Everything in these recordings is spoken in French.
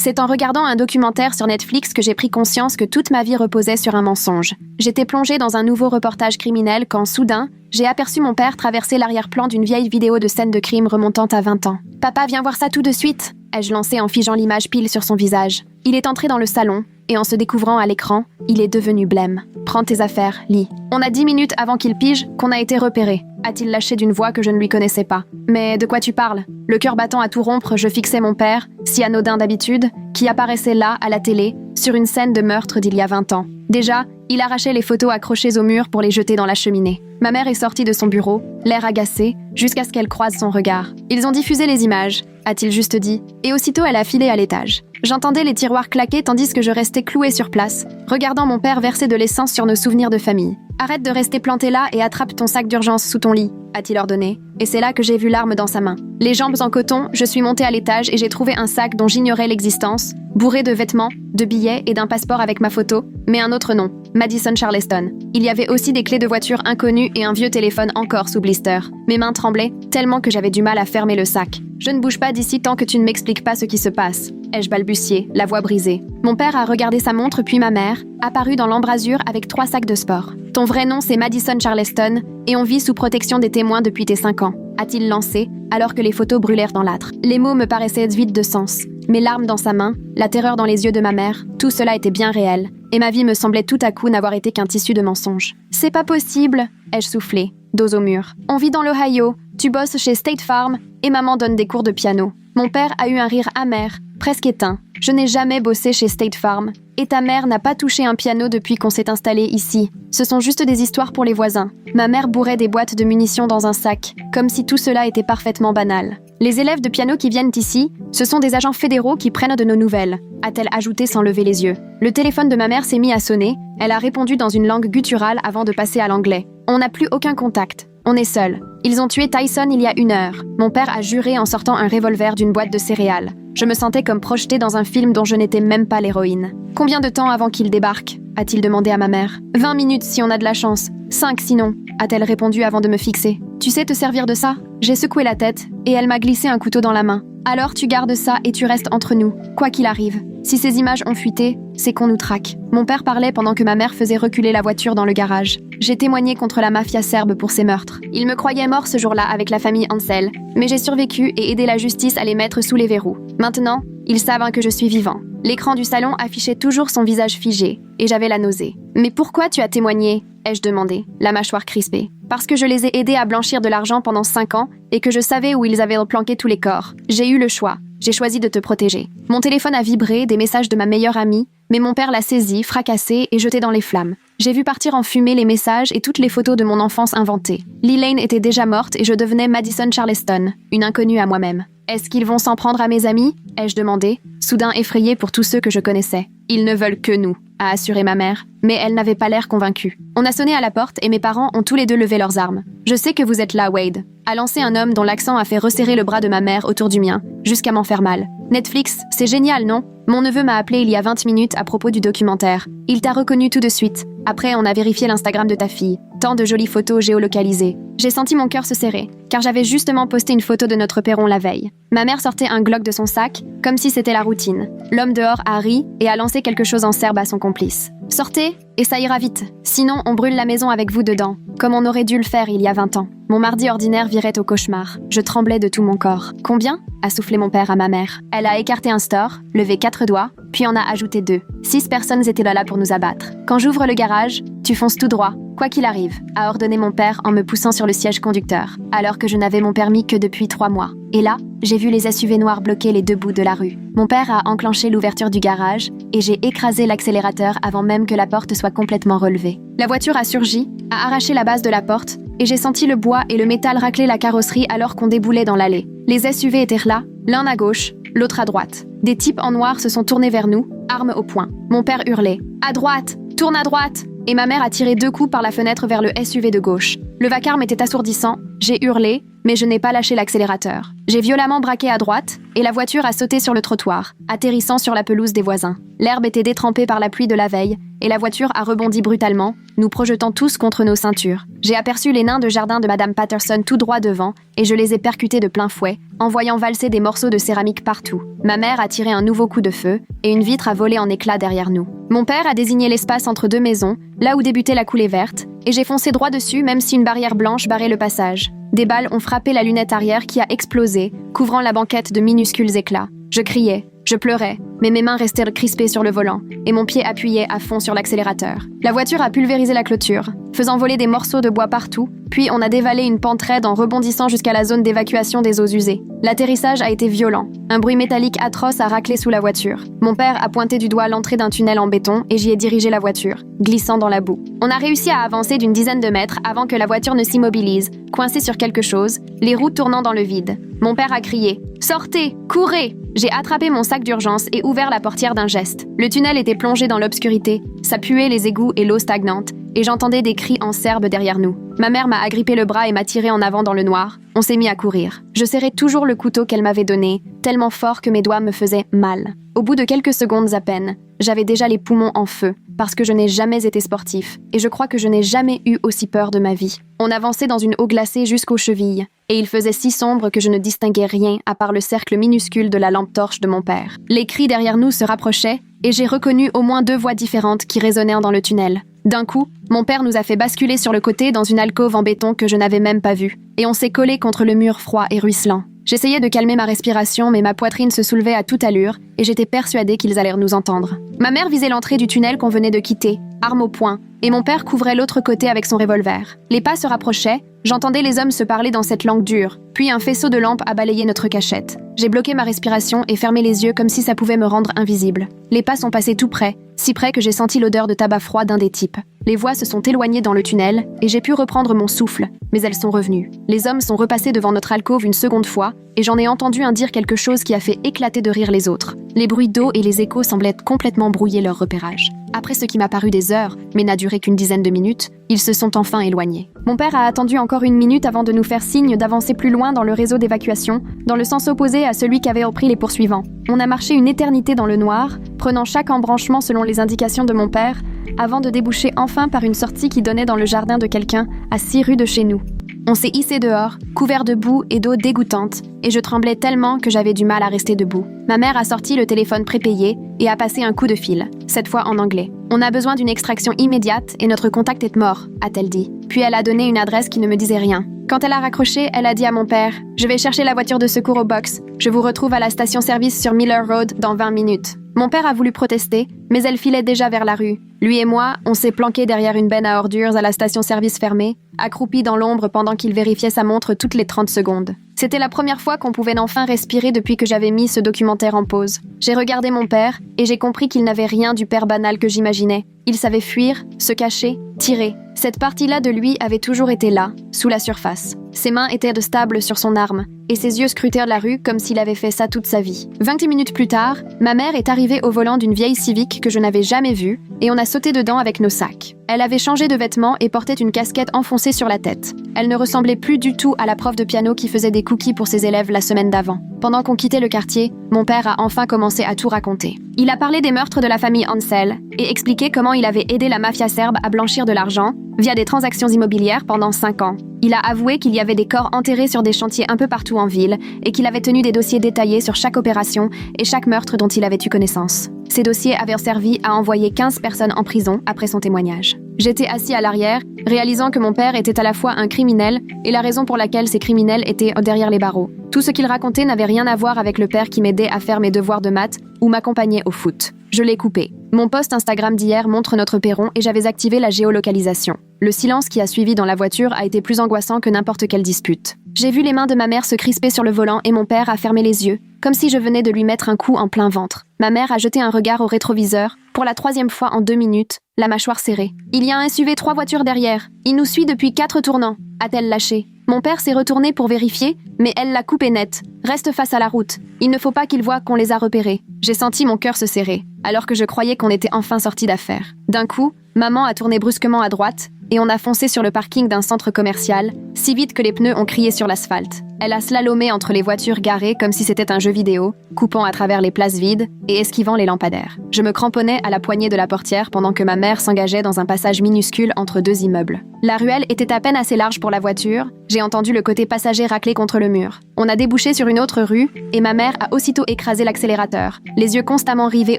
C'est en regardant un documentaire sur Netflix que j'ai pris conscience que toute ma vie reposait sur un mensonge. J'étais plongée dans un nouveau reportage criminel quand, soudain, j'ai aperçu mon père traverser l'arrière-plan d'une vieille vidéo de scène de crime remontant à 20 ans. « Papa, viens voir ça tout de suite !» ai-je lancé en figeant l'image pile sur son visage. Il est entré dans le salon, et en se découvrant à l'écran, il est devenu blême. « Prends tes affaires, Lee. » On a 10 minutes avant qu'il pige qu'on a été repéré, a-t-il lâché d'une voix que je ne lui connaissais pas. Mais de quoi tu parles? Le cœur battant à tout rompre, je fixais mon père, si anodin d'habitude, qui apparaissait là, à la télé, sur une scène de meurtre d'il y a 20 ans. Déjà, il arrachait les photos accrochées au mur pour les jeter dans la cheminée. Ma mère est sortie de son bureau, l'air agacé, jusqu'à ce qu'elle croise son regard. « Ils ont diffusé les images », a-t-il juste dit, et aussitôt elle a filé à l'étage. J'entendais les tiroirs claquer tandis que je restais clouée sur place, regardant mon père verser de l'essence sur nos souvenirs de famille. « Arrête de rester planté là et attrape ton sac d'urgence sous ton lit », a-t-il ordonné, et c'est là que j'ai vu l'arme dans sa main. Les jambes en coton, je suis montée à l'étage et j'ai trouvé un sac dont j'ignorais l'existence, bourré de vêtements, de billets et d'un passeport avec ma photo, mais un autre nom, Madison Charleston. Il y avait aussi des clés de voiture inconnues et un vieux téléphone encore sous blister. Mes mains tremblaient, tellement que j'avais du mal à fermer le sac. « Je ne bouge pas d'ici tant que tu ne m'expliques pas ce qui se passe », ai-je balbutié, la voix brisée. Mon père a regardé sa montre puis ma mère, apparue dans l'embrasure avec 3 sacs de sport. « Ton vrai nom c'est Madison Charleston et on vit sous protection des témoins depuis tes 5 ans », a-t-il lancé, alors que les photos brûlèrent dans l'âtre. Les mots me paraissaient vides de sens. Mes larmes dans sa main, la terreur dans les yeux de ma mère, tout cela était bien réel, et ma vie me semblait tout à coup n'avoir été qu'un tissu de mensonges. « C'est pas possible !» ai-je soufflé, dos au mur. « On vit dans l'Ohio, tu bosses chez State Farm, et maman donne des cours de piano. » Mon père a eu un rire amer, presque éteint. « Je n'ai jamais bossé chez State Farm, et ta mère n'a pas touché un piano depuis qu'on s'est installé ici. Ce sont juste des histoires pour les voisins. » Ma mère bourrait des boîtes de munitions dans un sac, comme si tout cela était parfaitement banal. « Les élèves de piano qui viennent ici, ce sont des agents fédéraux qui prennent de nos nouvelles, » a-t-elle ajouté sans lever les yeux. Le téléphone de ma mère s'est mis à sonner, elle a répondu dans une langue gutturale avant de passer à l'anglais. « On n'a plus aucun contact. On est seuls. Ils ont tué Tyson il y a 1 heure. » Mon père a juré en sortant un revolver d'une boîte de céréales. Je me sentais comme projetée dans un film dont je n'étais même pas l'héroïne. « Combien de temps avant qu'il débarque ?» a-t-il demandé à ma mère. « 20 minutes si on a de la chance. 5 sinon, » a-t-elle répondu avant de me fixer. « Tu sais te servir de ça ?» J'ai secoué la tête, et elle m'a glissé un couteau dans la main. « Alors tu gardes ça et tu restes entre nous, quoi qu'il arrive. Si ces images ont fuité, c'est qu'on nous traque. » Mon père parlait pendant que ma mère faisait reculer la voiture dans le garage. J'ai témoigné contre la mafia serbe pour ces meurtres. Ils me croyaient mort ce jour-là avec la famille Ansel, mais j'ai survécu et aidé la justice à les mettre sous les verrous. Maintenant, ils savent que je suis vivant. L'écran du salon affichait toujours son visage figé, et j'avais la nausée. « Mais pourquoi tu as témoigné ?» ai-je demandé, la mâchoire crispée. « Parce que je les ai aidés à blanchir de l'argent pendant 5 ans et que je savais où ils avaient planqué tous les corps. J'ai eu le choix. J'ai choisi de te protéger. » Mon téléphone a vibré, des messages de ma meilleure amie, mais mon père l'a saisi, fracassé et jeté dans les flammes. J'ai vu partir en fumée les messages et toutes les photos de mon enfance inventées. Lee Lane était déjà morte et je devenais Madison Charleston, une inconnue à moi-même. « Est-ce qu'ils vont s'en prendre à mes amis ?» ai-je demandé, soudain effrayée pour tous ceux que je connaissais. « Ils ne veulent que nous », a assuré ma mère, mais elle n'avait pas l'air convaincue. On a sonné à la porte et mes parents ont tous les deux levé leurs armes. « Je sais que vous êtes là, Wade », a lancé un homme dont l'accent a fait resserrer le bras de ma mère autour du mien, jusqu'à m'en faire mal. « Netflix, c'est génial, non ? Mon neveu m'a appelé il y a 20 minutes à propos du documentaire. Il t'a reconnu tout de suite. Après, on a vérifié l'Instagram de ta fille. Tant de jolies photos géolocalisées. J'ai senti mon cœur se serrer, car j'avais justement posté une photo de notre perron la veille. Ma mère sortait un Glock de son sac, comme si c'était la routine. L'homme dehors a ri et a lancé quelque chose en serbe à son complice. « Sortez, et ça ira vite. Sinon, on brûle la maison avec vous dedans, comme on aurait dû le faire il y a 20 ans. » Mon mardi ordinaire virait au cauchemar. Je tremblais de tout mon corps. « Combien ?» a soufflé mon père à ma mère. Elle a écarté un store, levé 4 doigts, puis en a ajouté 2. 6 personnes étaient là pour nous abattre. « Quand j'ouvre le garage, tu fonces tout droit, quoi qu'il arrive, » a ordonné mon père en me poussant sur le siège conducteur, alors que je n'avais mon permis que depuis 3 mois. Et là, j'ai vu les SUV noirs bloquer les 2 bouts de la rue. Mon père a enclenché l'ouverture du garage et j'ai écrasé l'accélérateur avant même que la porte soit complètement relevée. La voiture a surgi, a arraché la base de la porte et j'ai senti le bois et le métal racler la carrosserie alors qu'on déboulait dans l'allée. Les SUV étaient là, l'un à gauche, l'autre à droite. Des types en noir se sont tournés vers nous, armes au poing. Mon père hurlait « À droite! Tourne à droite !» et ma mère a tiré 2 coups par la fenêtre vers le SUV de gauche. Le vacarme était assourdissant, j'ai hurlé, mais je n'ai pas lâché l'accélérateur. J'ai violemment braqué à droite, et la voiture a sauté sur le trottoir, atterrissant sur la pelouse des voisins. L'herbe était détrempée par la pluie de la veille, et la voiture a rebondi brutalement, nous projetant tous contre nos ceintures. J'ai aperçu les nains de jardin de Madame Patterson tout droit devant, et je les ai percutés de plein fouet, envoyant valser des morceaux de céramique partout. Ma mère a tiré un nouveau coup de feu, et une vitre a volé en éclats derrière nous. Mon père a désigné l'espace entre deux maisons, là où débutait la coulée verte, et j'ai foncé droit dessus même si une barrière blanche barrait le passage. Des balles ont frappé la lunette arrière qui a explosé, couvrant la banquette de minuscules éclats. Je criais, je pleurais, mais mes mains restaient crispées sur le volant, et mon pied appuyé à fond sur l'accélérateur. La voiture a pulvérisé la clôture, faisant voler des morceaux de bois partout, puis on a dévalé une pente raide en rebondissant jusqu'à la zone d'évacuation des eaux usées. L'atterrissage a été violent. Un bruit métallique atroce a raclé sous la voiture. Mon père a pointé du doigt l'entrée d'un tunnel en béton et j'y ai dirigé la voiture, glissant dans la boue. On a réussi à avancer d'une dizaine de mètres avant que la voiture ne s'immobilise, coincée sur quelque chose, les roues tournant dans le vide. Mon père a crié « Sortez! Courez !» J'ai attrapé mon sac d'urgence et ouvert la portière d'un geste. Le tunnel était plongé dans l'obscurité, ça puait les égouts et l'eau stagnante, et j'entendais des cris en serbe derrière nous. Ma mère m'a agrippé le bras et m'a tiré en avant dans le noir. On s'est mis à courir. Je serrais toujours le couteau qu'elle m'avait donné, tellement fort que mes doigts me faisaient mal. Au bout de quelques secondes à peine, j'avais déjà les poumons en feu, parce que je n'ai jamais été sportif, et je crois que je n'ai jamais eu aussi peur de ma vie. On avançait dans une eau glacée jusqu'aux chevilles, et il faisait si sombre que je ne distinguais rien à part le cercle minuscule de la lampe torche de mon père. Les cris derrière nous se rapprochaient, et j'ai reconnu au moins 2 voix différentes qui résonnèrent dans le tunnel. D'un coup, mon père nous a fait basculer sur le côté dans une alcôve en béton que je n'avais même pas vue, et on s'est collé contre le mur froid et ruisselant. J'essayais de calmer ma respiration, mais ma poitrine se soulevait à toute allure, et j'étais persuadée qu'ils allèrent nous entendre. Ma mère visait l'entrée du tunnel qu'on venait de quitter, arme au poing, et mon père couvrait l'autre côté avec son revolver. Les pas se rapprochaient, j'entendais les hommes se parler dans cette langue dure, puis un faisceau de lampes a balayé notre cachette. J'ai bloqué ma respiration et fermé les yeux comme si ça pouvait me rendre invisible. Les pas sont passés tout près, si près que j'ai senti l'odeur de tabac froid d'un des types. Les voix se sont éloignées dans le tunnel, et j'ai pu reprendre mon souffle, mais elles sont revenues. Les hommes sont repassés devant notre alcôve une seconde fois, et j'en ai entendu un dire quelque chose qui a fait éclater de rire les autres. Les bruits d'eau et les échos semblaient complètement brouiller leur repérage. Après ce qui m'a paru des heures, mais n'a duré qu'une dizaine de minutes, ils se sont enfin éloignés. Mon père a attendu encore 1 minute avant de nous faire signe d'avancer plus loin dans le réseau d'évacuation, dans le sens opposé à celui qu'avaient repris les poursuivants. On a marché une éternité dans le noir, prenant chaque embranchement selon les indications de mon père, avant de déboucher enfin par une sortie qui donnait dans le jardin de quelqu'un à 6 rues de chez nous. On s'est hissé dehors, couvert de boue et d'eau dégoûtante, et je tremblais tellement que j'avais du mal à rester debout. Ma mère a sorti le téléphone prépayé et a passé un coup de fil, cette fois en anglais. « On a besoin d'une extraction immédiate et notre contact est mort », a-t-elle dit. Puis elle a donné une adresse qui ne me disait rien. Quand elle a raccroché, elle a dit à mon père « Je vais chercher la voiture de secours au box. Je vous retrouve à la station-service sur Miller Road dans 20 minutes. » Mon père a voulu protester, mais elle filait déjà vers la rue. Lui et moi, on s'est planqués derrière une benne à ordures à la station-service fermée, accroupis dans l'ombre pendant qu'il vérifiait sa montre toutes les 30 secondes. C'était la première fois qu'on pouvait enfin respirer depuis que j'avais mis ce documentaire en pause. J'ai regardé mon père et j'ai compris qu'il n'avait rien du père banal que j'imaginais. Il savait fuir, se cacher, tirer. Cette partie-là de lui avait toujours été là, sous la surface. Ses mains étaient de stable sur son arme, et ses yeux scrutèrent la rue comme s'il avait fait ça toute sa vie. 20 minutes plus tard, ma mère est arrivée au volant d'une vieille Civic que je n'avais jamais vue, et on a sauté dedans avec nos sacs. Elle avait changé de vêtements et portait une casquette enfoncée sur la tête. Elle ne ressemblait plus du tout à la prof de piano qui faisait des cookies pour ses élèves la semaine d'avant. Pendant qu'on quittait le quartier, mon père a enfin commencé à tout raconter. Il a parlé des meurtres de la famille Ansel et expliqué comment il avait aidé la mafia serbe à blanchir de l'argent via des transactions immobilières pendant 5 ans. Il a avoué qu'il y avait des corps enterrés sur des chantiers un peu partout en ville et qu'il avait tenu des dossiers détaillés sur chaque opération et chaque meurtre dont il avait eu connaissance. Ces dossiers avaient servi à envoyer 15 personnes en prison après son témoignage. J'étais assis à l'arrière, réalisant que mon père était à la fois un criminel et la raison pour laquelle ces criminels étaient derrière les barreaux. Tout ce qu'il racontait n'avait rien à voir avec le père qui m'aidait à faire mes devoirs de maths ou m'accompagnait au foot. Je l'ai coupé. Mon post Instagram d'hier montre notre perron et j'avais activé la géolocalisation. Le silence qui a suivi dans la voiture a été plus angoissant que n'importe quelle dispute. J'ai vu les mains de ma mère se crisper sur le volant et mon père a fermé les yeux, comme si je venais de lui mettre un coup en plein ventre. Ma mère a jeté un regard au rétroviseur, pour la 3e fois en 2 minutes, la mâchoire serrée. « Il y a un SUV 3 voitures derrière. Il nous suit depuis 4 tournants », a-t-elle lâché. Mon père s'est retourné pour vérifier, mais elle l'a coupé net. Reste face à la route. Il ne faut pas qu'il voie qu'on les a repérés. J'ai senti mon cœur se serrer, alors que je croyais qu'on était enfin sortis d'affaire. D'un coup, Maman a tourné brusquement à droite et on a foncé sur le parking d'un centre commercial, si vite que les pneus ont crié sur l'asphalte. Elle a slalomé entre les voitures garées comme si c'était un jeu vidéo, coupant à travers les places vides et esquivant les lampadaires. Je me cramponnais à la poignée de la portière pendant que ma mère s'engageait dans un passage minuscule entre deux immeubles. La ruelle était à peine assez large pour la voiture, j'ai entendu le côté passager racler contre le mur. On a débouché sur une autre rue et ma mère a aussitôt écrasé l'accélérateur, les yeux constamment rivés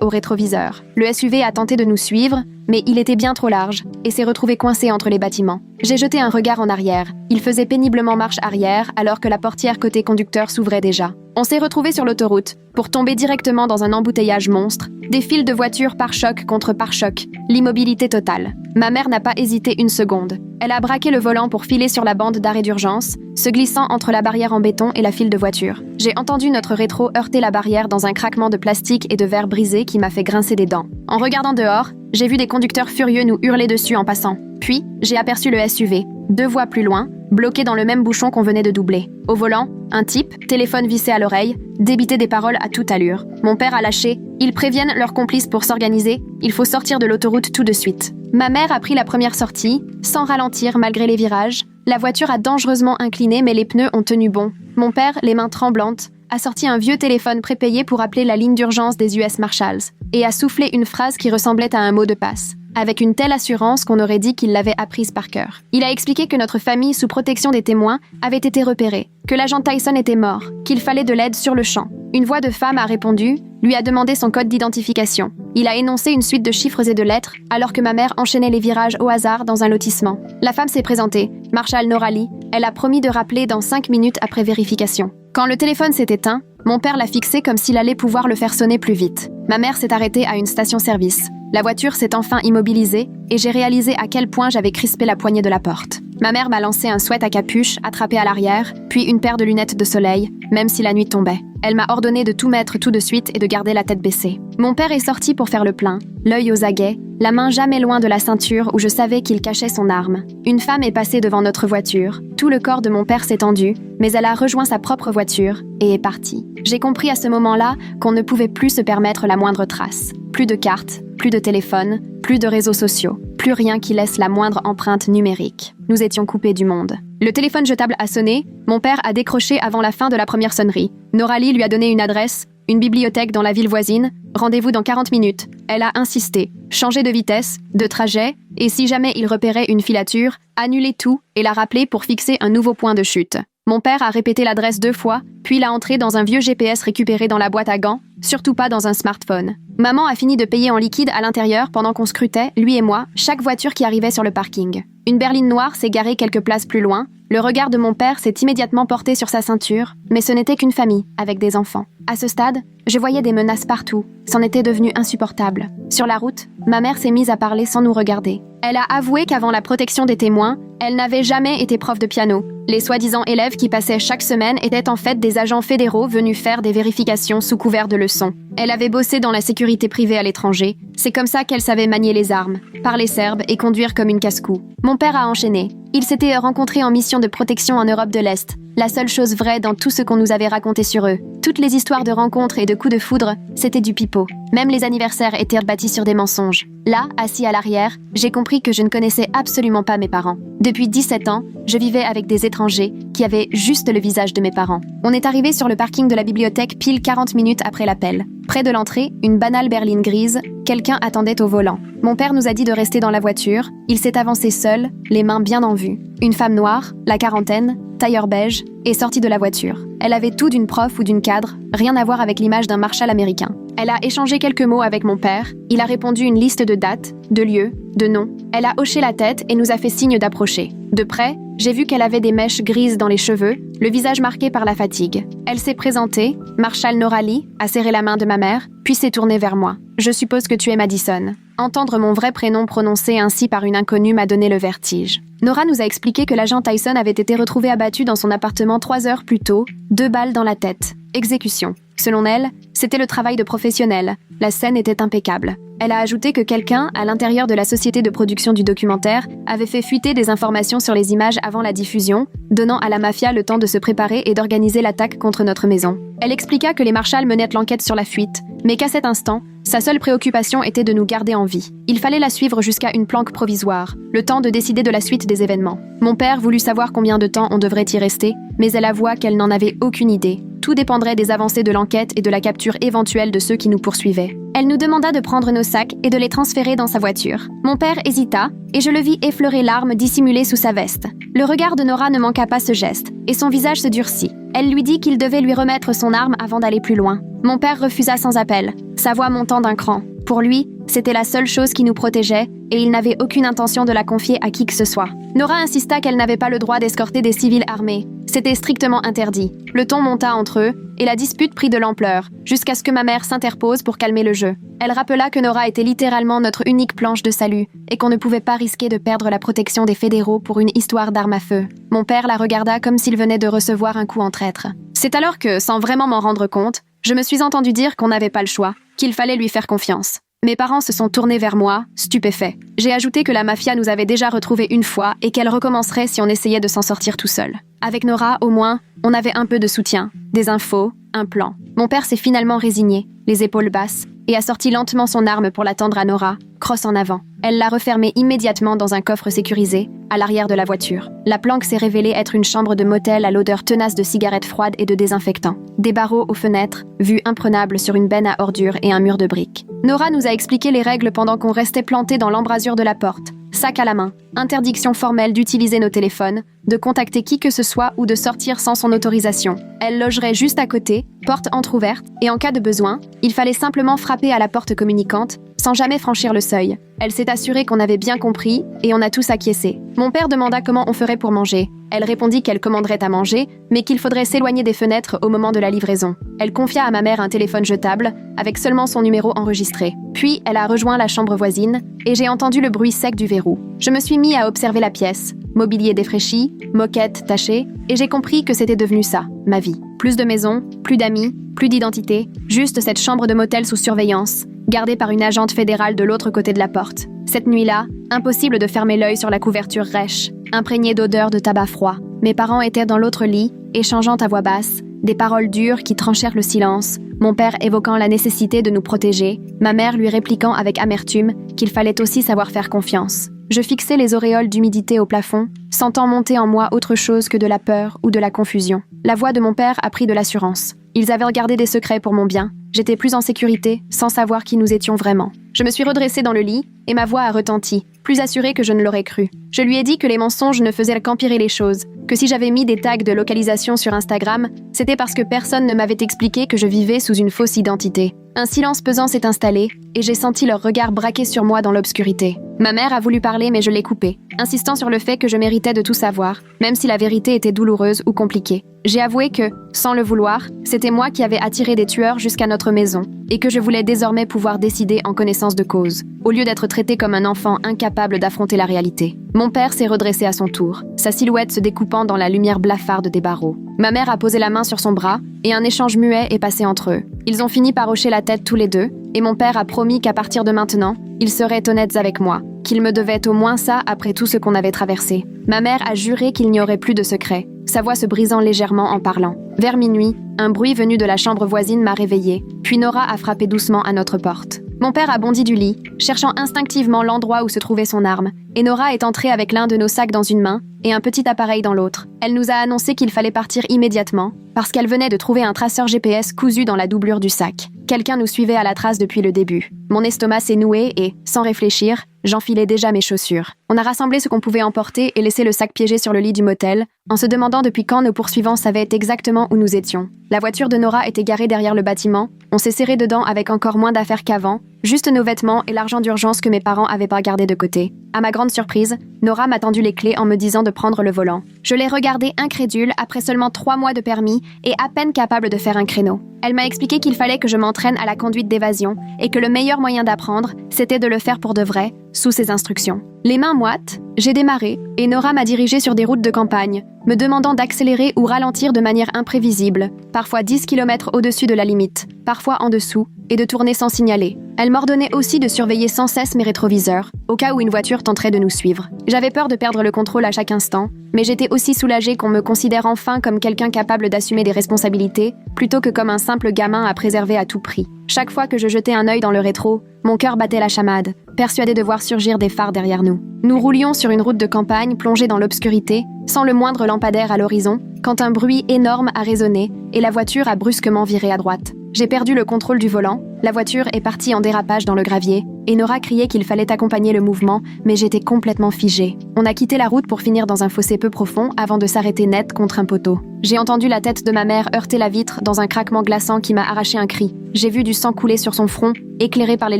au rétroviseur. Le SUV a tenté de nous suivre, mais il était bien trop large et s'est retrouvé coincé entre les bâtiments. J'ai jeté un regard en arrière. Il faisait péniblement marche arrière alors que la portière côté conducteur s'ouvrait déjà. On s'est retrouvés sur l'autoroute pour tomber directement dans un embouteillage monstre, des files de voitures pare-choc contre pare-choc, l'immobilité totale. Ma mère n'a pas hésité une seconde. Elle a braqué le volant pour filer sur la bande d'arrêt d'urgence, se glissant entre la barrière en béton et la file de voitures. J'ai entendu notre rétro heurter la barrière dans un craquement de plastique et de verre brisé qui m'a fait grincer des dents. En regardant dehors, j'ai vu des conducteurs furieux nous hurler dessus en passant. Puis, j'ai aperçu le SUV, 2 voies plus loin, bloqué dans le même bouchon qu'on venait de doubler. Au volant, un type, téléphone vissé à l'oreille, débitait des paroles à toute allure. Mon père a lâché. Ils préviennent leurs complices pour s'organiser. Il faut sortir de l'autoroute tout de suite. Ma mère a pris la première sortie, sans ralentir malgré les virages. La voiture a dangereusement incliné, mais les pneus ont tenu bon. Mon père, les mains tremblantes, a sorti un vieux téléphone prépayé pour appeler la ligne d'urgence des US Marshals et a soufflé une phrase qui ressemblait à un mot de passe, avec une telle assurance qu'on aurait dit qu'il l'avait apprise par cœur. Il a expliqué que notre famille, sous protection des témoins, avait été repérée, que l'agent Tyson était mort, qu'il fallait de l'aide sur le champ. Une voix de femme a répondu, lui a demandé son code d'identification. Il a énoncé une suite de chiffres et de lettres, alors que ma mère enchaînait les virages au hasard dans un lotissement. La femme s'est présentée, Marshal Norali. Elle a promis de rappeler dans 5 minutes après vérification. Quand le téléphone s'est éteint, mon père l'a fixé comme s'il allait pouvoir le faire sonner plus vite. Ma mère s'est arrêtée à une station-service. La voiture s'est enfin immobilisée et j'ai réalisé à quel point j'avais crispé la poignée de la porte. Ma mère m'a lancé un sweat à capuche, attrapé à l'arrière, puis une paire de lunettes de soleil, même si la nuit tombait. Elle m'a ordonné de tout mettre tout de suite et de garder la tête baissée. Mon père est sorti pour faire le plein, l'œil aux aguets, la main jamais loin de la ceinture où je savais qu'il cachait son arme. Une femme est passée devant notre voiture. Tout le corps de mon père s'est tendu, mais elle a rejoint sa propre voiture et est partie. J'ai compris à ce moment-là qu'on ne pouvait plus se permettre la moindre trace. Plus de cartes, plus de téléphone, plus de réseaux sociaux, plus rien qui laisse la moindre empreinte numérique. Nous étions coupés du monde. Le téléphone jetable a sonné, mon père a décroché avant la fin de la première sonnerie. Norali lui a donné une adresse, une bibliothèque dans la ville voisine, rendez-vous dans 40 minutes. Elle a insisté, changé de vitesse, de trajet, et si jamais il repérait une filature, annulé tout et l'a rappelé pour fixer un nouveau point de chute. Mon père a répété l'adresse 2 fois, puis l'a entré dans un vieux GPS récupéré dans la boîte à gants, surtout pas dans un smartphone. Maman a fini de payer en liquide à l'intérieur pendant qu'on scrutait, lui et moi, chaque voiture qui arrivait sur le parking. Une berline noire s'est garée quelques places plus loin. Le regard de mon père s'est immédiatement porté sur sa ceinture, mais ce n'était qu'une famille, avec des enfants. À ce stade, je voyais des menaces partout. C'en était devenu insupportable. Sur la route, ma mère s'est mise à parler sans nous regarder. Elle a avoué qu'avant la protection des témoins, elle n'avait jamais été prof de piano. Les soi-disant élèves qui passaient chaque semaine étaient en fait des agents fédéraux venus faire des vérifications sous couvert de leçons. Elle avait bossé dans la sécurité privée à l'étranger. C'est comme ça qu'elle savait manier les armes, parler serbe et conduire comme une casse-cou. Mon père a enchaîné. Ils s'étaient rencontrés en mission de protection en Europe de l'Est. La seule chose vraie dans tout ce qu'on nous avait raconté sur eux. Toutes les histoires de rencontres et de coups de foudre, c'était du pipeau. Même les anniversaires étaient bâtis sur des mensonges. Là, assis à l'arrière, j'ai compris que je ne connaissais absolument pas mes parents. Depuis 17 ans, je vivais avec des étrangers qui avaient juste le visage de mes parents. On est arrivé sur le parking de la bibliothèque pile 40 minutes après l'appel. Près de l'entrée, une banale berline grise, quelqu'un attendait au volant. Mon père nous a dit de rester dans la voiture. Il s'est avancé seul, les mains bien en vue. Une femme noire, la quarantaine, tailleur beige, est sortie de la voiture. Elle avait tout d'une prof ou d'une cadre, rien à voir avec l'image d'un marshal américain. Elle a échangé quelques mots avec mon père. Il a répondu une liste de dates, de lieux, de noms. Elle a hoché la tête et nous a fait signe d'approcher. De près, j'ai vu qu'elle avait des mèches grises dans les cheveux, le visage marqué par la fatigue. Elle s'est présentée, Marshal Norali, a serré la main de ma mère, puis s'est tournée vers moi. « Je suppose que tu es Madison. » Entendre mon vrai prénom prononcé ainsi par une inconnue m'a donné le vertige. Nora nous a expliqué que l'agent Tyson avait été retrouvé abattu dans son appartement 3 heures plus tôt, 2 balles dans la tête. Exécution. Selon elle, c'était le travail de professionnel. La scène était impeccable. Elle a ajouté que quelqu'un, à l'intérieur de la société de production du documentaire, avait fait fuiter des informations sur les images avant la diffusion, donnant à la mafia le temps de se préparer et d'organiser l'attaque contre notre maison. Elle expliqua que les marshals menaient l'enquête sur la fuite, mais qu'à cet instant, Sa seule préoccupation était de nous garder en vie. Il fallait la suivre jusqu'à une planque provisoire, le temps de décider de la suite des événements. Mon père voulut savoir combien de temps on devrait y rester, mais elle avoua qu'elle n'en avait aucune idée. Tout dépendrait des avancées de l'enquête et de la capture éventuelle de ceux qui nous poursuivaient. Elle nous demanda de prendre nos sacs et de les transférer dans sa voiture. Mon père hésita, et je le vis effleurer l'arme dissimulée sous sa veste. Le regard de Nora ne manqua pas ce geste, et son visage se durcit. Elle lui dit qu'il devait lui remettre son arme avant d'aller plus loin. Mon père refusa sans appel, sa voix montant d'un cran. Pour lui, c'était la seule chose qui nous protégeait, et il n'avait aucune intention de la confier à qui que ce soit. Nora insista qu'elle n'avait pas le droit d'escorter des civils armés. C'était strictement interdit. Le ton monta entre eux, et la dispute prit de l'ampleur, jusqu'à ce que ma mère s'interpose pour calmer le jeu. Elle rappela que Nora était littéralement notre unique planche de salut, et qu'on ne pouvait pas risquer de perdre la protection des fédéraux pour une histoire d'armes à feu. Mon père la regarda comme s'il venait de recevoir un coup en traître. C'est alors que, sans vraiment m'en rendre compte, je me suis entendu dire qu'on n'avait pas le choix, qu'il fallait lui faire confiance. Mes parents se sont tournés vers moi, stupéfaits. J'ai ajouté que la mafia nous avait déjà retrouvés une fois et qu'elle recommencerait si on essayait de s'en sortir tout seul. Avec Nora, au moins, on avait un peu de soutien, des infos, un plan. Mon père s'est finalement résigné, les épaules basses, et a sorti lentement son arme pour la tendre à Nora, crosse en avant. Elle l'a refermée immédiatement dans un coffre sécurisé, à l'arrière de la voiture. La planque s'est révélée être une chambre de motel à l'odeur tenace de cigarettes froides et de désinfectants. Des barreaux aux fenêtres, vue imprenable sur une benne à ordures et un mur de briques. Nora nous a expliqué les règles pendant qu'on restait plantés dans l'embrasure de la porte. Sac à la main, interdiction formelle d'utiliser nos téléphones, de contacter qui que ce soit ou de sortir sans son autorisation. Elle logerait juste à côté, porte entrouverte, et en cas de besoin, il fallait simplement frapper à la porte communicante, sans jamais franchir le seuil. Elle s'est assurée qu'on avait bien compris, et on a tous acquiescé. Mon père demanda comment on ferait pour manger. Elle répondit qu'elle commanderait à manger, mais qu'il faudrait s'éloigner des fenêtres au moment de la livraison. Elle confia à ma mère un téléphone jetable, avec seulement son numéro enregistré. Puis, elle a rejoint la chambre voisine, et j'ai entendu le bruit sec du verrou. Je me suis mis à observer la pièce. Mobilier défraîchi, moquette tachée, et j'ai compris que c'était devenu ça, ma vie. Plus de maison, plus d'amis, plus d'identité, juste cette chambre de motel sous surveillance, gardée par une agente fédérale de l'autre côté de la porte. Cette nuit-là, impossible de fermer l'œil sur la couverture rêche, imprégnée d'odeur de tabac froid. Mes parents étaient dans l'autre lit, échangeant à voix basse, des paroles dures qui tranchèrent le silence, mon père évoquant la nécessité de nous protéger, ma mère lui répliquant avec amertume qu'il fallait aussi savoir faire confiance. Je fixais les auréoles d'humidité au plafond, sentant monter en moi autre chose que de la peur ou de la confusion. La voix de mon père a pris de l'assurance. Ils avaient gardé des secrets pour mon bien. J'étais plus en sécurité, sans savoir qui nous étions vraiment. Je me suis redressée dans le lit, et ma voix a retenti, plus assurée que je ne l'aurais cru. Je lui ai dit que les mensonges ne faisaient qu'empirer les choses, que si j'avais mis des tags de localisation sur Instagram, c'était parce que personne ne m'avait expliqué que je vivais sous une fausse identité. Un silence pesant s'est installé, et j'ai senti leur regard braqué sur moi dans l'obscurité. Ma mère a voulu parler, mais je l'ai coupée, insistant sur le fait que je méritais de tout savoir, même si la vérité était douloureuse ou compliquée. J'ai avoué que, sans le vouloir, c'était moi qui avais attiré des tueurs jusqu'à notre maison, et que je voulais désormais pouvoir décider en connaissance de cause, au lieu d'être traité comme un enfant incapable d'affronter la réalité. Mon père s'est redressé à son tour, sa silhouette se découpant dans la lumière blafarde des barreaux. Ma mère a posé la main sur son bras, et un échange muet est passé entre eux. Ils ont fini par hocher la tête tous les deux, et mon père a promis qu'à partir de maintenant, ils seraient honnêtes avec moi, qu'ils me devaient au moins ça après tout ce qu'on avait traversé. Ma mère a juré qu'il n'y aurait plus de secret, sa voix se brisant légèrement en parlant. Vers minuit, un bruit venu de la chambre voisine m'a réveillée, puis Nora a frappé doucement à notre porte. Mon père a bondi du lit, cherchant instinctivement l'endroit où se trouvait son arme, et Nora est entrée avec l'un de nos sacs dans une main et un petit appareil dans l'autre. Elle nous a annoncé qu'il fallait partir immédiatement, parce qu'elle venait de trouver un traceur GPS cousu dans la doublure du sac. Quelqu'un nous suivait à la trace depuis le début. Mon estomac s'est noué et, sans réfléchir, j'enfilais déjà mes chaussures. On a rassemblé ce qu'on pouvait emporter et laissé le sac piégé sur le lit du motel, en se demandant depuis quand nos poursuivants savaient exactement où nous étions. La voiture de Nora était garée derrière le bâtiment, on s'est serré dedans avec encore moins d'affaires qu'avant, juste nos vêtements et l'argent d'urgence que mes parents avaient pas gardé de côté. À ma grande surprise, Nora m'a tendu les clés en me disant de prendre le volant. Je l'ai regardée incrédule après seulement 3 mois de permis et à peine capable de faire un créneau. Elle m'a expliqué qu'il fallait que je m'entraîne à la conduite d'évasion et que le meilleur moyen d'apprendre, c'était de le faire pour de vrai, sous ses instructions. Les mains moites, j'ai démarré et Nora m'a dirigée sur des routes de campagne, me demandant d'accélérer ou ralentir de manière imprévisible, parfois 10 km au-dessus de la limite, parfois en dessous, et de tourner sans signaler. Elle m'ordonnait aussi de surveiller sans cesse mes rétroviseurs, au cas où une voiture tenterait de nous suivre. J'avais peur de perdre le contrôle à chaque instant, mais j'étais aussi soulagée qu'on me considère enfin comme quelqu'un capable d'assumer des responsabilités, plutôt que comme un simple gamin à préserver à tout prix. Chaque fois que je jetais un œil dans le rétro, mon cœur battait la chamade, persuadé de voir surgir des phares derrière nous. Nous roulions sur une route de campagne plongée dans l'obscurité, sans le moindre lampadaire à l'horizon, quand un bruit énorme a résonné et la voiture a brusquement viré à droite. J'ai perdu le contrôle du volant, la voiture est partie en dérapage dans le gravier, et Nora criait qu'il fallait accompagner le mouvement, mais j'étais complètement figée. On a quitté la route pour finir dans un fossé peu profond avant de s'arrêter net contre un poteau. J'ai entendu la tête de ma mère heurter la vitre dans un craquement glaçant qui m'a arraché un cri. J'ai vu du sang couler sur son front, éclairé par les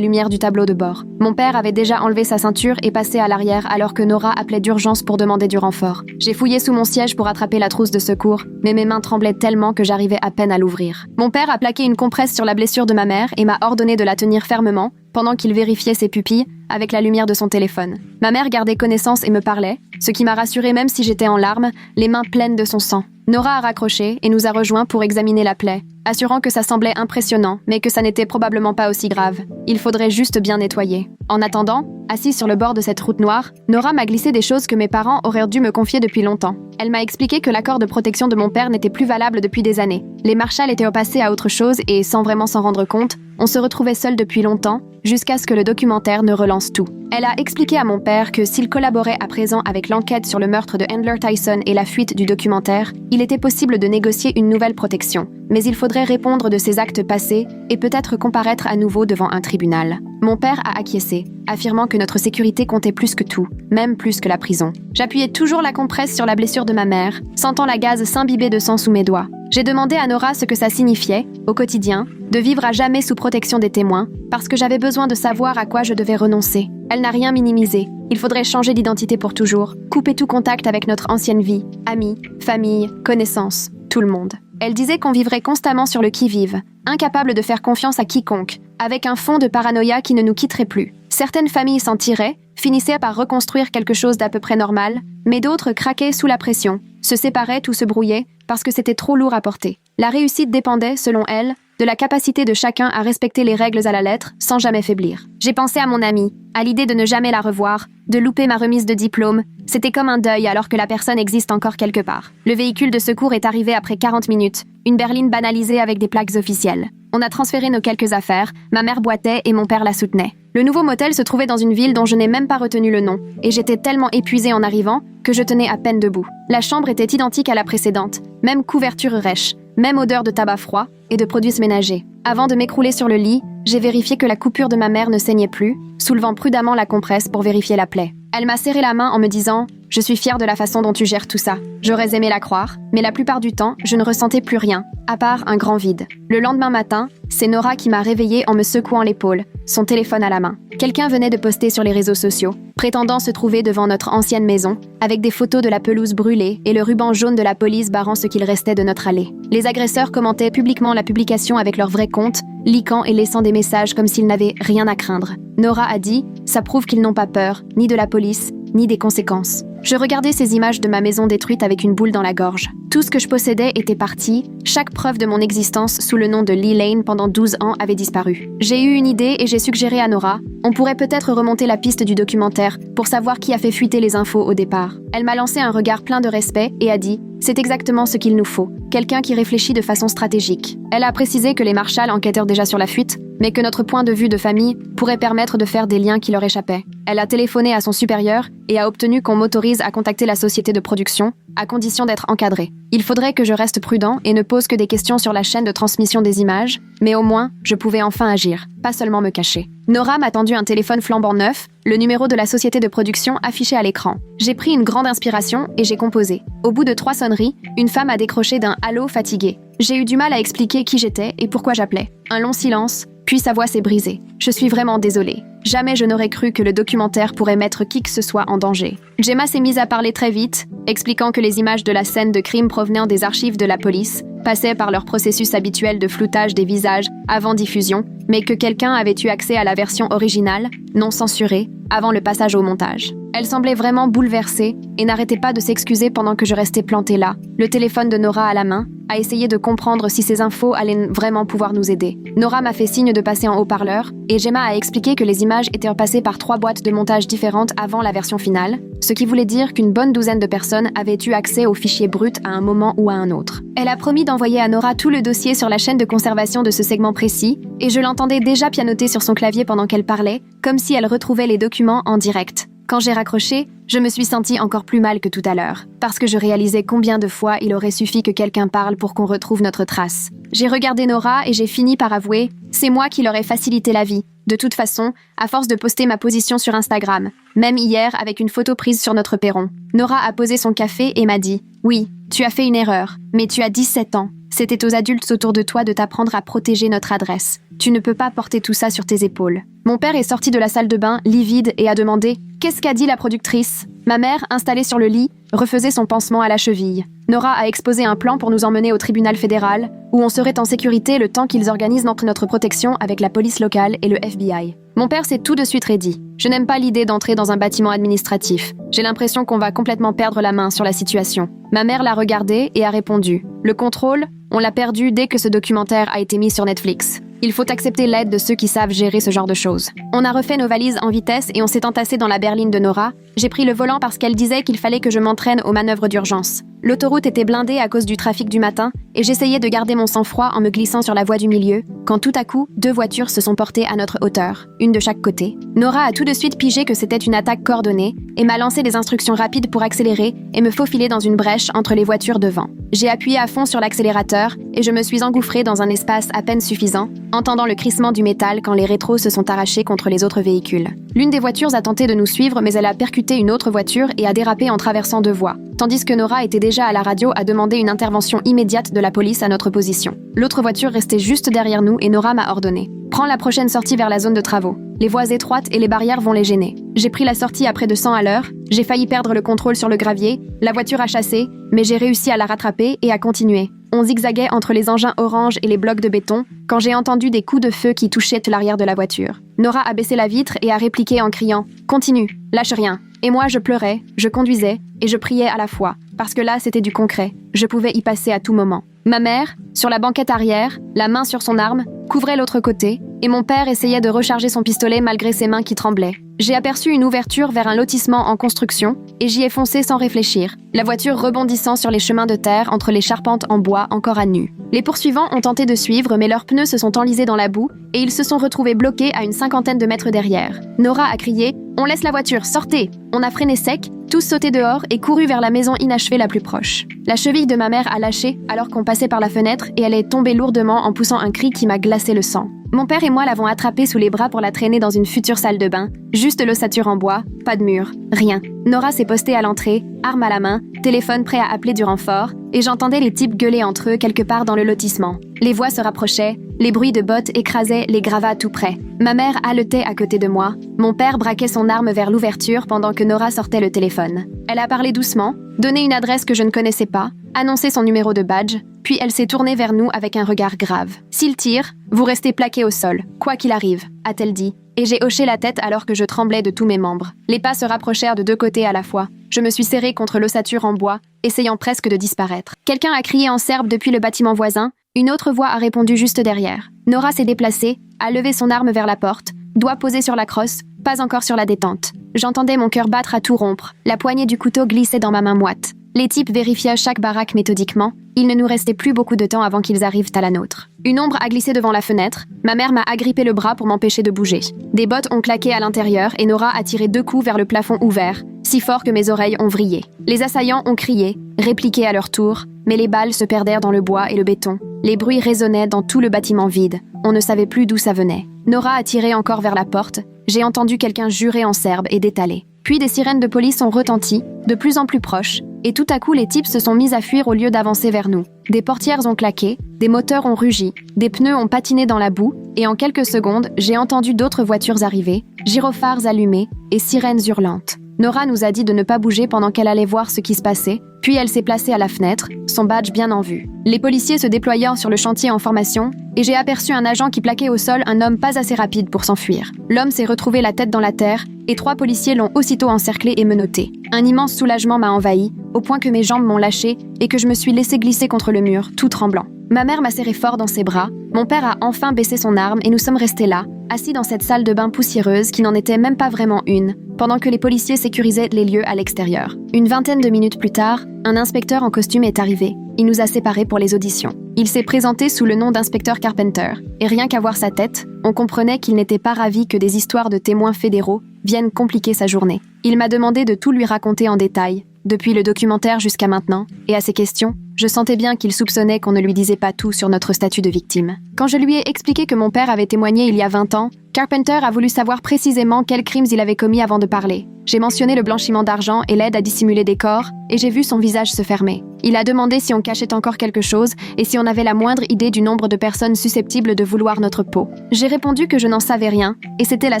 lumières du tableau de bord. Mon père avait déjà enlevé sa ceinture et passé à l'arrière alors que Nora appelait d'urgence pour demander du renfort. J'ai fouillé sous mon siège pour attraper la trousse de secours, mais mes mains tremblaient tellement que j'arrivais à peine à l'ouvrir. Mon père a plaqué une compresse sur la blessure de ma mère et m'a ordonné de la tenir fermement, pendant qu'il vérifiait ses pupilles avec la lumière de son téléphone. Ma mère gardait connaissance et me parlait, ce qui m'a rassurée même si j'étais en larmes, les mains pleines de son sang. Nora a raccroché et nous a rejoints pour examiner la plaie, assurant que ça semblait impressionnant, mais que ça n'était probablement pas aussi grave. Il faudrait juste bien nettoyer. En attendant, assise sur le bord de cette route noire, Nora m'a glissé des choses que mes parents auraient dû me confier depuis longtemps. Elle m'a expliqué que l'accord de protection de mon père n'était plus valable depuis des années. Les marshals étaient passés à autre chose et, sans vraiment s'en rendre compte, on se retrouvait seuls depuis longtemps, jusqu'à ce que le documentaire ne relance tout. Elle a expliqué à mon père que s'il collaborait à présent avec l'enquête sur le meurtre de Handler Tyson et la fuite du documentaire, il était possible de négocier une nouvelle protection. Mais il faudrait répondre de ses actes passés et peut-être comparaître à nouveau devant un tribunal. Mon père a acquiescé, affirmant que notre sécurité comptait plus que tout, même plus que la prison. J'appuyais toujours la compresse sur la blessure de ma mère, sentant la gaze s'imbiber de sang sous mes doigts. J'ai demandé à Nora ce que ça signifiait, au quotidien, de vivre à jamais sous protection des témoins, parce que j'avais besoin de savoir à quoi je devais renoncer. Elle n'a rien minimisé. Il faudrait changer d'identité pour toujours, couper tout contact avec notre ancienne vie, amis, famille, connaissances, tout le monde. Elle disait qu'on vivrait constamment sur le qui-vive, incapable de faire confiance à quiconque, avec un fond de paranoïa qui ne nous quitterait plus. Certaines familles s'en tiraient, finissaient par reconstruire quelque chose d'à peu près normal, mais d'autres craquaient sous la pression, se séparaient ou se brouillaient parce que c'était trop lourd à porter. La réussite dépendait, selon elle, de la capacité de chacun à respecter les règles à la lettre sans jamais faiblir. J'ai pensé à mon amie, à l'idée de ne jamais la revoir, de louper ma remise de diplôme. C'était comme un deuil alors que la personne existe encore quelque part. Le véhicule de secours est arrivé après 40 minutes, une berline banalisée avec des plaques officielles. On a transféré nos quelques affaires, ma mère boitait et mon père la soutenait. Le nouveau motel se trouvait dans une ville dont je n'ai même pas retenu le nom, et j'étais tellement épuisée en arrivant que je tenais à peine debout. La chambre était identique à la précédente, même couverture rêche, même odeur de tabac froid et de produits ménagers. Avant de m'écrouler sur le lit, j'ai vérifié que la coupure de ma mère ne saignait plus, soulevant prudemment la compresse pour vérifier la plaie. Elle m'a serré la main en me disant « Je suis fière de la façon dont tu gères tout ça ». J'aurais aimé la croire, mais la plupart du temps, je ne ressentais plus rien, à part un grand vide. Le lendemain matin, c'est Nora qui m'a réveillée en me secouant l'épaule, son téléphone à la main. Quelqu'un venait de poster sur les réseaux sociaux, prétendant se trouver devant notre ancienne maison, avec des photos de la pelouse brûlée et le ruban jaune de la police barrant ce qu'il restait de notre allée. Les agresseurs commentaient publiquement la publication avec leur vrai compte, liquant et laissant des messages comme s'ils n'avaient rien à craindre. Nora a dit « Ça prouve qu'ils n'ont pas peur, ni de la police, ni des conséquences ». Je regardais ces images de ma maison détruite avec une boule dans la gorge. Tout ce que je possédais était parti, chaque preuve de mon existence sous le nom de Lee Lane pendant 12 ans avait disparu. J'ai eu une idée et j'ai suggéré à Nora, on pourrait peut-être remonter la piste du documentaire pour savoir qui a fait fuiter les infos au départ. Elle m'a lancé un regard plein de respect et a dit « C'est exactement ce qu'il nous faut, quelqu'un qui réfléchit de façon stratégique ». Elle a précisé que les marshals enquêtèrent déjà sur la fuite, mais que notre point de vue de famille pourrait permettre de faire des liens qui leur échappaient. Elle a téléphoné à son supérieur et a obtenu qu'on m'autorise à contacter la société de production, à condition d'être encadrée. Il faudrait que je reste prudent et ne pose que des questions sur la chaîne de transmission des images, mais au moins, je pouvais enfin agir, pas seulement me cacher. Nora m'a tendu un téléphone flambant neuf, le numéro de la société de production affiché à l'écran. J'ai pris une grande inspiration et j'ai composé. Au bout de 3 sonneries, une femme a décroché d'un « allô » fatigué. J'ai eu du mal à expliquer qui j'étais et pourquoi j'appelais. Un long silence, puis sa voix s'est brisée. Je suis vraiment désolée. Jamais je n'aurais cru que le documentaire pourrait mettre qui que ce soit en danger. Gemma s'est mise à parler très vite, expliquant que les images de la scène de crime provenant des archives de la police passaient par leur processus habituel de floutage des visages avant diffusion, mais que quelqu'un avait eu accès à la version originale, non censurée, avant le passage au montage. Elle semblait vraiment bouleversée et n'arrêtait pas de s'excuser pendant que je restais plantée là, le téléphone de Nora à la main, à essayer de comprendre si ces infos allaient vraiment pouvoir nous aider. Nora m'a fait signe de passer en haut-parleur, et Gemma a expliqué que les images étaient repassées par 3 boîtes de montage différentes avant la version finale, ce qui voulait dire qu'une bonne douzaine de personnes avaient eu accès aux fichiers bruts à un moment ou à un autre. Elle a promis d'envoyer à Nora tout le dossier sur la chaîne de conservation de ce segment précis, et je l'entendais déjà pianoter sur son clavier pendant qu'elle parlait, comme si elle retrouvait les documents en direct. Quand j'ai raccroché, je me suis sentie encore plus mal que tout à l'heure, parce que je réalisais combien de fois il aurait suffi que quelqu'un parle pour qu'on retrouve notre trace. J'ai regardé Nora et j'ai fini par avouer, c'est moi qui leur ai facilité la vie. De toute façon, à force de poster ma position sur Instagram, même hier avec une photo prise sur notre perron. Nora a posé son café et m'a dit « Oui, tu as fait une erreur, mais tu as 17 ans. C'était aux adultes autour de toi de t'apprendre à protéger notre adresse. Tu ne peux pas porter tout ça sur tes épaules. » Mon père est sorti de la salle de bain, livide, et a demandé « Qu'est-ce qu'a dit la productrice ?» Ma mère, installée sur le lit, refaisait son pansement à la cheville. Nora a exposé un plan pour nous emmener au tribunal fédéral, où on serait en sécurité le temps qu'ils organisent notre protection avec la police locale et le FBI. Mon père s'est tout de suite raidi. Je n'aime pas l'idée d'entrer dans un bâtiment administratif. J'ai l'impression qu'on va complètement perdre la main sur la situation. Ma mère l'a regardé et a répondu « Le contrôle, on l'a perdu dès que ce documentaire a été mis sur Netflix. Il faut accepter l'aide de ceux qui savent gérer ce genre de choses. » On a refait nos valises en vitesse et on s'est entassé dans la berline de Nora. J'ai pris le volant parce qu'elle disait qu'il fallait que je m'entraîne aux manœuvres d'urgence. L'autoroute était blindée à cause du trafic du matin et j'essayais de garder mon sang-froid en me glissant sur la voie du milieu, quand tout à coup, 2 voitures se sont portées à notre hauteur, une de chaque côté. Nora a tout de suite pigé que c'était une attaque coordonnée et m'a lancé des instructions rapides pour accélérer et me faufiler dans une brèche entre les voitures devant. J'ai appuyé à fond sur l'accélérateur et je me suis engouffrée dans un espace à peine suffisant, entendant le crissement du métal quand les rétros se sont arrachés contre les autres véhicules. L'une des voitures a tenté de nous suivre, mais elle a percuté une autre voiture et a dérapé en traversant 2 voies, tandis que Nora était déjà à la radio à demander une intervention immédiate de la police à notre position. L'autre voiture restait juste derrière nous et Nora m'a ordonné « Prends la prochaine sortie vers la zone de travaux. Les voies étroites et les barrières vont les gêner. » J'ai pris la sortie à près de 100 à l'heure, j'ai failli perdre le contrôle sur le gravier, la voiture a chassé, mais j'ai réussi à la rattraper et à continuer. On zigzaguait entre les engins orange et les blocs de béton quand j'ai entendu des coups de feu qui touchaient l'arrière de la voiture. Nora a baissé la vitre et a répliqué en criant « Continue, lâche rien ». Et moi, je pleurais, je conduisais et je priais à la fois, parce que là, c'était du concret. Je pouvais y passer à tout moment. Ma mère, sur la banquette arrière, la main sur son arme, couvrait l'autre côté, et mon père essayait de recharger son pistolet malgré ses mains qui tremblaient. J'ai aperçu une ouverture vers un lotissement en construction, et j'y ai foncé sans réfléchir, la voiture rebondissant sur les chemins de terre entre les charpentes en bois encore à nu. Les poursuivants ont tenté de suivre, mais leurs pneus se sont enlisés dans la boue, et ils se sont retrouvés bloqués à une 50aine de mètres derrière. Nora a crié « On laisse la voiture, sortez !» On a freiné sec, tous sauté dehors et couru vers la maison inachevée la plus proche. La cheville de ma mère a lâché alors qu'on passait par la fenêtre et elle est tombée lourdement en poussant un cri qui m'a glacé le sang. Mon père et moi l'avons attrapée sous les bras pour la traîner dans une future salle de bain. Juste l'ossature en bois, pas de mur, rien. Nora s'est postée à l'entrée, arme à la main, téléphone prêt à appeler du renfort, et j'entendais les types gueuler entre eux quelque part dans le lotissement. Les voix se rapprochaient, les bruits de bottes écrasaient les gravats tout près. Ma mère haletait à côté de moi, mon père braquait son arme vers l'ouverture pendant que Nora sortait le téléphone. Elle a parlé doucement, donné une adresse que je ne connaissais pas, annoncé son numéro de badge, puis elle s'est tournée vers nous avec un regard grave. « S'il tire, vous restez plaqués au sol, quoi qu'il arrive », a-t-elle dit, et j'ai hoché la tête alors que je tremblais de tous mes membres. Les pas se rapprochèrent de 2 côtés à la fois. Je me suis serrée contre l'ossature en bois, essayant presque de disparaître. Quelqu'un a crié en serbe depuis le bâtiment voisin, une autre voix a répondu juste derrière. Nora s'est déplacée, a levé son arme vers la porte, doigt posé sur la crosse, pas encore sur la détente. J'entendais mon cœur battre à tout rompre, la poignée du couteau glissait dans ma main moite. Les types vérifiaient chaque baraque méthodiquement. Il ne nous restait plus beaucoup de temps avant qu'ils arrivent à la nôtre. Une ombre a glissé devant la fenêtre. Ma mère m'a agrippé le bras pour m'empêcher de bouger. Des bottes ont claqué à l'intérieur et Nora a tiré 2 coups vers le plafond ouvert, si fort que mes oreilles ont vrillé. Les assaillants ont crié, répliqué à leur tour, mais les balles se perdèrent dans le bois et le béton. Les bruits résonnaient dans tout le bâtiment vide. On ne savait plus d'où ça venait. Nora a tiré encore vers la porte. J'ai entendu quelqu'un jurer en serbe et d'étaler. Puis des sirènes de police ont retenti, de plus en plus proches, et tout à coup les types se sont mis à fuir au lieu d'avancer vers nous. Des portières ont claqué, des moteurs ont rugi, des pneus ont patiné dans la boue, et en quelques secondes, j'ai entendu d'autres voitures arriver, gyrophares allumés et sirènes hurlantes. Nora nous a dit de ne pas bouger pendant qu'elle allait voir ce qui se passait, puis elle s'est placée à la fenêtre, son badge bien en vue. Les policiers se déployèrent sur le chantier en formation, et j'ai aperçu un agent qui plaquait au sol un homme pas assez rapide pour s'enfuir. L'homme s'est retrouvé la tête dans la terre, et 3 policiers l'ont aussitôt encerclé et menotté. Un immense soulagement m'a envahi, au point que mes jambes m'ont lâché et que je me suis laissé glisser contre le mur, tout tremblant. Ma mère m'a serré fort dans ses bras, mon père a enfin baissé son arme et nous sommes restés là, assis dans cette salle de bain poussiéreuse qui n'en était même pas vraiment une, pendant que les policiers sécurisaient les lieux à l'extérieur. Une vingtaine de minutes plus tard, un inspecteur en costume est arrivé. Il nous a séparés pour les auditions. Il s'est présenté sous le nom d'inspecteur Carpenter, et rien qu'à voir sa tête, on comprenait qu'il n'était pas ravi que des histoires de témoins fédéraux viennent compliquer sa journée. Il m'a demandé de tout lui raconter en détail, depuis le documentaire jusqu'à maintenant, et à ses questions, je sentais bien qu'il soupçonnait qu'on ne lui disait pas tout sur notre statut de victime. Quand je lui ai expliqué que mon père avait témoigné il y a 20 ans, Carpenter a voulu savoir précisément quels crimes il avait commis avant de parler. J'ai mentionné le blanchiment d'argent et l'aide à dissimuler des corps, et j'ai vu son visage se fermer. Il a demandé si on cachait encore quelque chose et si on avait la moindre idée du nombre de personnes susceptibles de vouloir notre peau. J'ai répondu que je n'en savais rien, et c'était la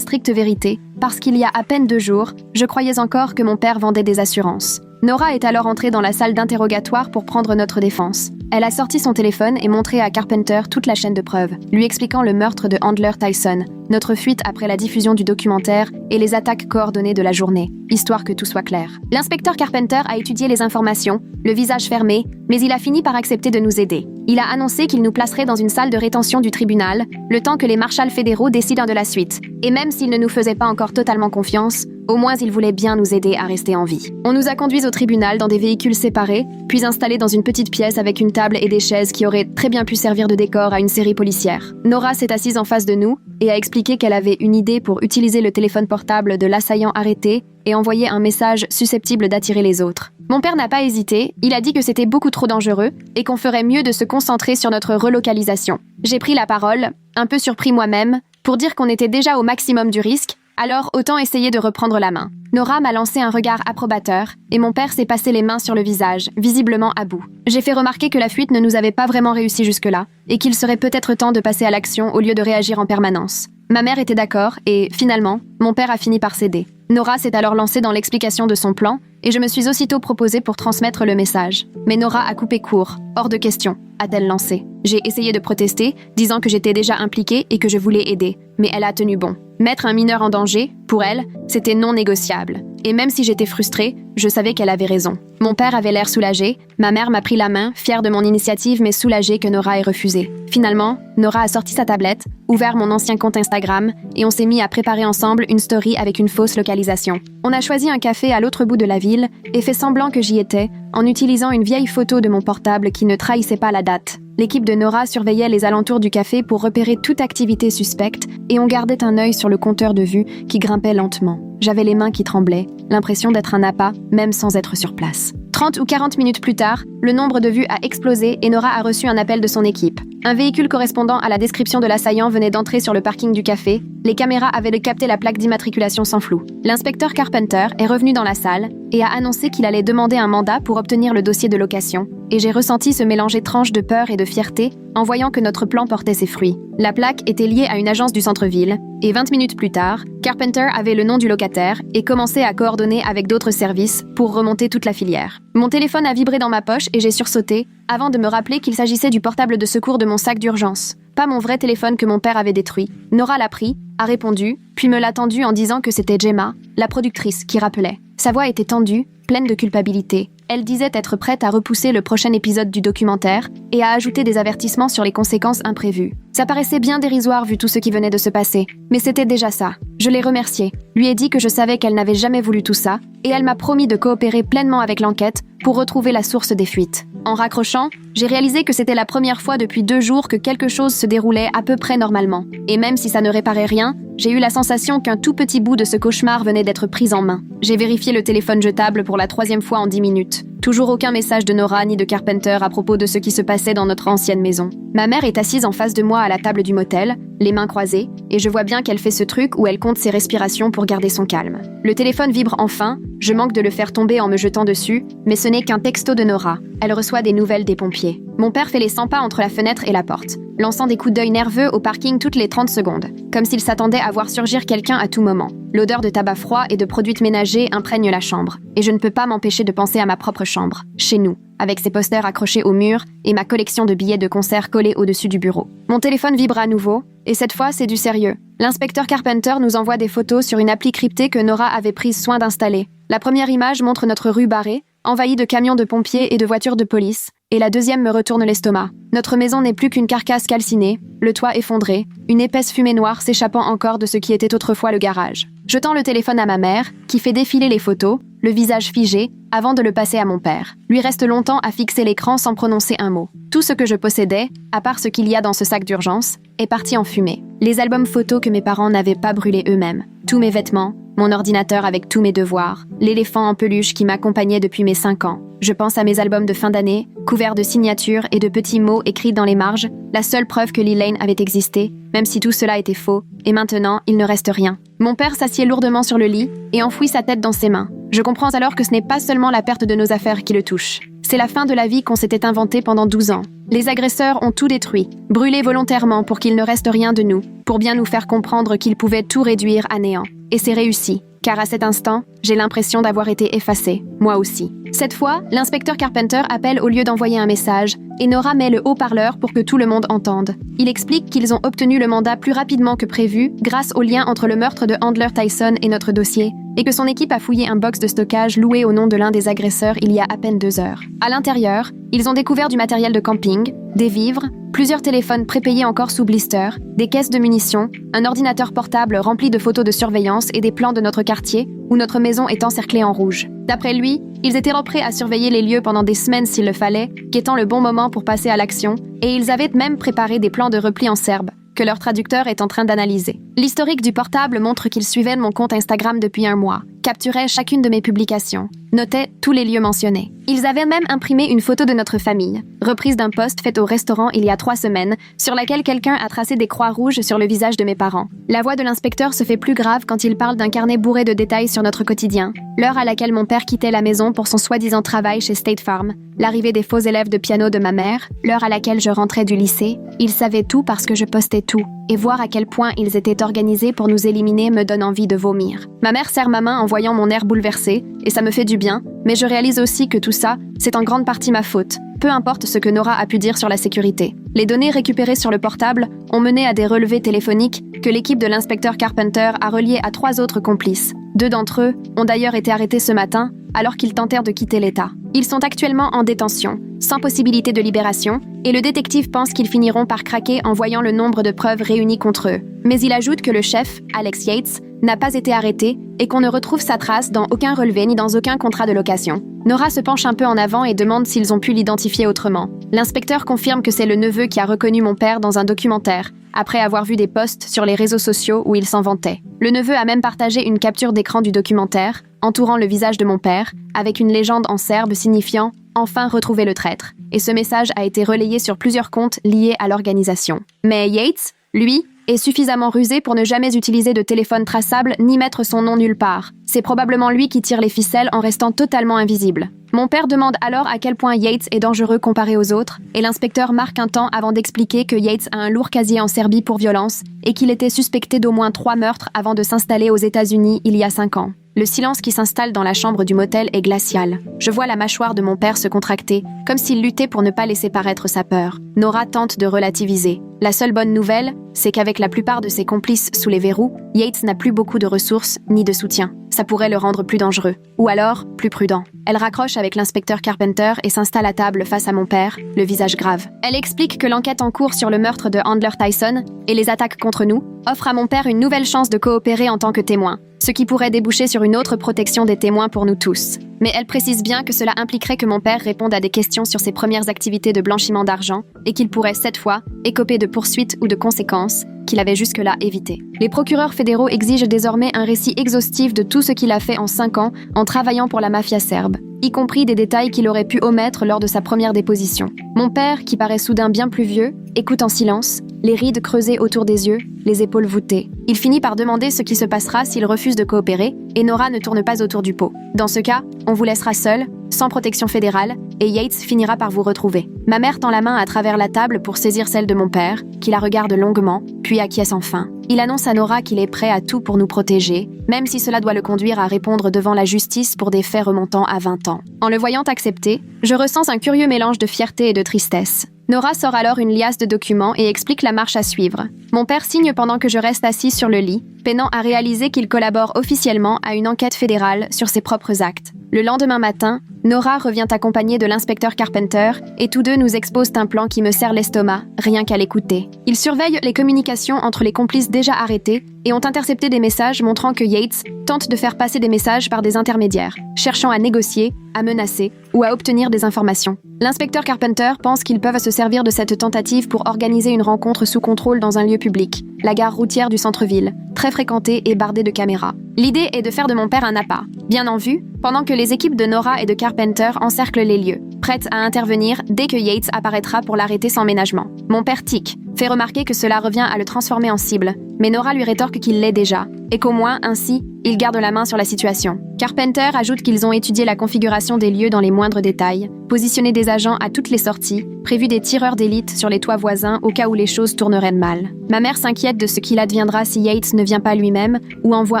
stricte vérité, parce qu'il y a à peine 2 jours, je croyais encore que mon père vendait des assurances. Nora est alors entrée dans la salle d'interrogatoire pour prendre notre défense. Elle a sorti son téléphone et montré à Carpenter toute la chaîne de preuves, lui expliquant le meurtre de Handler Tyson, notre fuite après la diffusion du documentaire et les attaques coordonnées de la journée, histoire que tout soit clair. L'inspecteur Carpenter a étudié les informations, le visage fermé, mais il a fini par accepter de nous aider. Il a annoncé qu'il nous placerait dans une salle de rétention du tribunal, le temps que les marshals fédéraux décident de la suite. Et même s'il ne nous faisait pas encore totalement confiance, au moins il voulait bien nous aider à rester en vie. On nous a conduits au tribunal dans des véhicules séparés, puis installés dans une petite pièce avec une table et des chaises qui auraient très bien pu servir de décor à une série policière. Nora s'est assise en face de nous et a expliqué qu'elle avait une idée pour utiliser le téléphone portable de l'assaillant arrêté et envoyer un message susceptible d'attirer les autres. Mon père n'a pas hésité, il a dit que c'était beaucoup trop dangereux et qu'on ferait mieux de se concentrer sur notre relocalisation. J'ai pris la parole, un peu surpris moi-même, pour dire qu'on était déjà au maximum du risque, alors autant essayer de reprendre la main. Nora m'a lancé un regard approbateur et mon père s'est passé les mains sur le visage, visiblement à bout. J'ai fait remarquer que la fuite ne nous avait pas vraiment réussi jusque-là et qu'il serait peut-être temps de passer à l'action au lieu de réagir en permanence. Ma mère était d'accord et, finalement, mon père a fini par céder. Nora s'est alors lancée dans l'explication de son plan et je me suis aussitôt proposée pour transmettre le message. Mais Nora a coupé court. Hors de question, a-t-elle lancé. J'ai essayé de protester, disant que j'étais déjà impliquée et que je voulais aider, mais elle a tenu bon. Mettre un mineur en danger, pour elle, c'était non négociable. Et même si j'étais frustrée, je savais qu'elle avait raison. Mon père avait l'air soulagé, ma mère m'a pris la main, fière de mon initiative mais soulagée que Nora ait refusé. Finalement, Nora a sorti sa tablette, ouvert mon ancien compte Instagram et on s'est mis à préparer ensemble une story avec une fausse localisation. On a choisi un café à l'autre bout de la ville et fait semblant que j'y étais, en utilisant une vieille photo de mon portable qui ne trahissait pas la date. L'équipe de Nora surveillait les alentours du café pour repérer toute activité suspecte et on gardait un œil sur le compteur de vue qui grimpait lentement. J'avais les mains qui tremblaient, l'impression d'être un appât, même sans être sur place. 30 ou 40 minutes plus tard, le nombre de vues a explosé et Nora a reçu un appel de son équipe. Un véhicule correspondant à la description de l'assaillant venait d'entrer sur le parking du café. Les caméras avaient capté la plaque d'immatriculation sans flou. L'inspecteur Carpenter est revenu dans la salle et a annoncé qu'il allait demander un mandat pour obtenir le dossier de location. Et j'ai ressenti ce mélange étrange de peur et de fierté en voyant que notre plan portait ses fruits. La plaque était liée à une agence du centre-ville, et 20 minutes plus tard, Carpenter avait le nom du locataire et commençait à coordonner avec d'autres services pour remonter toute la filière. Mon téléphone a vibré dans ma poche et j'ai sursauté, avant de me rappeler qu'il s'agissait du portable de secours de mon sac d'urgence. Pas mon vrai téléphone que mon père avait détruit. Nora l'a pris, a répondu, puis me l'a tendu en disant que c'était Gemma, la productrice, qui rappelait. Sa voix était tendue, pleine de culpabilité. Elle disait être prête à repousser le prochain épisode du documentaire et à ajouter des avertissements sur les conséquences imprévues. Ça paraissait bien dérisoire vu tout ce qui venait de se passer, mais c'était déjà ça. Je l'ai remerciée, lui ai dit que je savais qu'elle n'avait jamais voulu tout ça, et elle m'a promis de coopérer pleinement avec l'enquête pour retrouver la source des fuites. En raccrochant, j'ai réalisé que c'était la première fois depuis 2 jours que quelque chose se déroulait à peu près normalement. Et même si ça ne réparait rien, j'ai eu la sensation qu'un tout petit bout de ce cauchemar venait d'être pris en main. J'ai vérifié le téléphone jetable pour la 3e fois en 10 minutes. Toujours aucun message de Nora ni de Carpenter à propos de ce qui se passait dans notre ancienne maison. Ma mère est assise en face de moi à la table du motel, les mains croisées, et je vois bien qu'elle fait ce truc où elle compte ses respirations pour garder son calme. Le téléphone vibre enfin, je manque de le faire tomber en me jetant dessus, mais ce n'est qu'un texto de Nora. Elle reçoit des nouvelles des pompiers. Mon père fait les 100 pas entre la fenêtre et la porte, lançant des coups d'œil nerveux au parking toutes les 30 secondes, comme s'il s'attendait à voir surgir quelqu'un à tout moment. L'odeur de tabac froid et de produits ménagers imprègne la chambre, et je ne peux pas m'empêcher de penser à ma propre chambre, chez nous, avec ses posters accrochés au mur et ma collection de billets de concert collés au-dessus du bureau. Mon téléphone vibre à nouveau, Et cette fois, c'est du sérieux. L'inspecteur Carpenter nous envoie des photos sur une appli cryptée que Nora avait prise soin d'installer. La première image montre notre rue barrée, envahie de camions de pompiers et de voitures de police, et la deuxième me retourne l'estomac. Notre maison n'est plus qu'une carcasse calcinée, le toit effondré, une épaisse fumée noire s'échappant encore de ce qui était autrefois le garage. Je tends le téléphone à ma mère, qui fait défiler les photos, le visage figé, avant de le passer à mon père. Lui reste longtemps à fixer l'écran sans prononcer un mot. Tout ce que je possédais, à part ce qu'il y a dans ce sac d'urgence, est parti en fumée. Les albums photos que mes parents n'avaient pas brûlés eux-mêmes, tous mes vêtements, mon ordinateur avec tous mes devoirs, l'éléphant en peluche qui m'accompagnait depuis mes 5 ans. Je pense à mes albums de fin d'année, couverts de signatures et de petits mots écrits dans les marges, la seule preuve que Lilane avait existé, même si tout cela était faux, et maintenant, il ne reste rien. Mon père s'assied lourdement sur le lit et enfouit sa tête dans ses mains. Je comprends alors que ce n'est pas seulement la perte de nos affaires qui le touche. C'est la fin de la vie qu'on s'était inventée pendant 12 ans. Les agresseurs ont tout détruit, brûlé volontairement pour qu'il ne reste rien de nous, pour bien nous faire comprendre qu'ils pouvaient tout réduire à néant. Et c'est réussi, car à cet instant, j'ai l'impression d'avoir été effacée, moi aussi. Cette fois, l'inspecteur Carpenter appelle au lieu d'envoyer un message, et Nora met le haut-parleur pour que tout le monde entende. Il explique qu'ils ont obtenu le mandat plus rapidement que prévu grâce au lien entre le meurtre de Handler Tyson et notre dossier, et que son équipe a fouillé un box de stockage loué au nom de l'un des agresseurs il y a à peine 2 heures. À l'intérieur, ils ont découvert du matériel de camping, des vivres, plusieurs téléphones prépayés encore sous blister, des caisses de munitions, un ordinateur portable rempli de photos de surveillance et des plans de notre quartier, où notre maison est encerclée en rouge. D'après lui, ils étaient prêts à surveiller les lieux pendant des semaines s'il le fallait, guettant le bon moment pour passer à l'action, et ils avaient même préparé des plans de repli en serbe, que leur traducteur est en train d'analyser. L'historique du portable montre qu'ils suivaient mon compte Instagram depuis 1 mois, capturaient chacune de mes publications, notaient tous les lieux mentionnés. Ils avaient même imprimé une photo de notre famille, reprise d'un post fait au restaurant il y a 3 semaines, sur laquelle quelqu'un a tracé des croix rouges sur le visage de mes parents. La voix de l'inspecteur se fait plus grave quand il parle d'un carnet bourré de détails sur notre quotidien, l'heure à laquelle mon père quittait la maison pour son soi-disant travail chez State Farm, l'arrivée des faux élèves de piano de ma mère, l'heure à laquelle je rentrais du lycée. Ils savaient tout parce que je postais tout, et voir à quel point ils étaient organisés pour nous éliminer me donne envie de vomir. Ma mère serre ma main en voyant mon air bouleversé, et ça me fait du bien, mais je réalise aussi que tout ça, c'est en grande partie ma faute, peu importe ce que Nora a pu dire sur la sécurité. Les données récupérées sur le portable ont mené à des relevés téléphoniques que l'équipe de l'inspecteur Carpenter a reliés à 3 autres complices. 2 d'entre eux ont d'ailleurs été arrêtés ce matin, alors qu'ils tentèrent de quitter l'État. Ils sont actuellement en détention, sans possibilité de libération, et le détective pense qu'ils finiront par craquer en voyant le nombre de preuves réunies contre eux. Mais il ajoute que le chef, Alex Yates, n'a pas été arrêté et qu'on ne retrouve sa trace dans aucun relevé ni dans aucun contrat de location. Nora se penche un peu en avant et demande s'ils ont pu l'identifier autrement. L'inspecteur confirme que c'est le neveu qui a reconnu mon père dans un documentaire, après avoir vu des posts sur les réseaux sociaux où il s'en vantait. Le neveu a même partagé une capture d'écran du documentaire, entourant le visage de mon père, avec une légende en serbe signifiant « Enfin retrouver le traître ». Et ce message a été relayé sur plusieurs comptes liés à l'organisation. Mais Yates, lui, est suffisamment rusé pour ne jamais utiliser de téléphone traçable ni mettre son nom nulle part. C'est probablement lui qui tire les ficelles en restant totalement invisible. Mon père demande alors à quel point Yates est dangereux comparé aux autres, et l'inspecteur marque un temps avant d'expliquer que Yates a un lourd casier en Serbie pour violence et qu'il était suspecté d'au moins 3 meurtres avant de s'installer aux États-Unis il y a 5 ans. Le silence qui s'installe dans la chambre du motel est glacial. Je vois la mâchoire de mon père se contracter, comme s'il luttait pour ne pas laisser paraître sa peur. Nora tente de relativiser. La seule bonne nouvelle, c'est qu'avec la plupart de ses complices sous les verrous, Yates n'a plus beaucoup de ressources ni de soutien. Ça pourrait le rendre plus dangereux. Ou alors, plus prudent. Elle raccroche avec l'inspecteur Carpenter et s'installe à table face à mon père, le visage grave. Elle explique que l'enquête en cours sur le meurtre de Handler Tyson et les attaques contre nous offre à mon père une nouvelle chance de coopérer en tant que témoin, ce qui pourrait déboucher sur une autre protection des témoins pour nous tous. Mais elle précise bien que cela impliquerait que mon père réponde à des questions sur ses premières activités de blanchiment d'argent et qu'il pourrait, cette fois, écoper de poursuites ou de conséquences qu'il avait jusque-là évitées. Les procureurs fédéraux exigent désormais un récit exhaustif de tout ce qu'il a fait en 5 ans en travaillant pour la mafia serbe, y compris des détails qu'il aurait pu omettre lors de sa première déposition. Mon père, qui paraît soudain bien plus vieux, écoute en silence, les rides creusées autour des yeux, les épaules voûtées. Il finit par demander ce qui se passera s'il refuse de coopérer, et Nora ne tourne pas autour du pot. Dans ce cas, on vous laissera seul, sans protection fédérale, et Yates finira par vous retrouver. Ma mère tend la main à travers la table pour saisir celle de mon père, qui la regarde longuement, puis acquiesce enfin. Il annonce à Nora qu'il est prêt à tout pour nous protéger, même si cela doit le conduire à répondre devant la justice pour des faits remontant à 20 ans. En le voyant accepter, je ressens un curieux mélange de fierté et de tristesse. Nora sort alors une liasse de documents et explique la marche à suivre. Mon père signe pendant que je reste assise sur le lit, peinant à réaliser qu'il collabore officiellement à une enquête fédérale sur ses propres actes. Le lendemain matin, Nora revient accompagnée de l'inspecteur Carpenter et tous deux nous exposent un plan qui me serre l'estomac, rien qu'à l'écouter. Ils surveillent les communications entre les complices déjà arrêtés et ont intercepté des messages montrant que Yates tente de faire passer des messages par des intermédiaires, cherchant à négocier, à menacer ou à obtenir des informations. L'inspecteur Carpenter pense qu'ils peuvent se servir de cette tentative pour organiser une rencontre sous contrôle dans un lieu public, la gare routière du centre-ville, très fréquentée et bardée de caméras. L'idée est de faire de mon père un appât, bien en vue, pendant que les équipes de Nora et de Carpenter encerclent les lieux, prêtes à intervenir dès que Yates apparaîtra pour l'arrêter sans ménagement. Mon père tique, fait remarquer que cela revient à le transformer en cible, mais Nora lui rétorque qu'il l'est déjà, et qu'au moins, ainsi, il garde la main sur la situation. Carpenter ajoute qu'ils ont étudié la configuration des lieux dans les moindres détails, positionné des agents à toutes les sorties, prévu des tireurs d'élite sur les toits voisins au cas où les choses tourneraient mal. Ma mère s'inquiète de ce qu'il adviendra si Yates ne vient pas lui-même ou envoie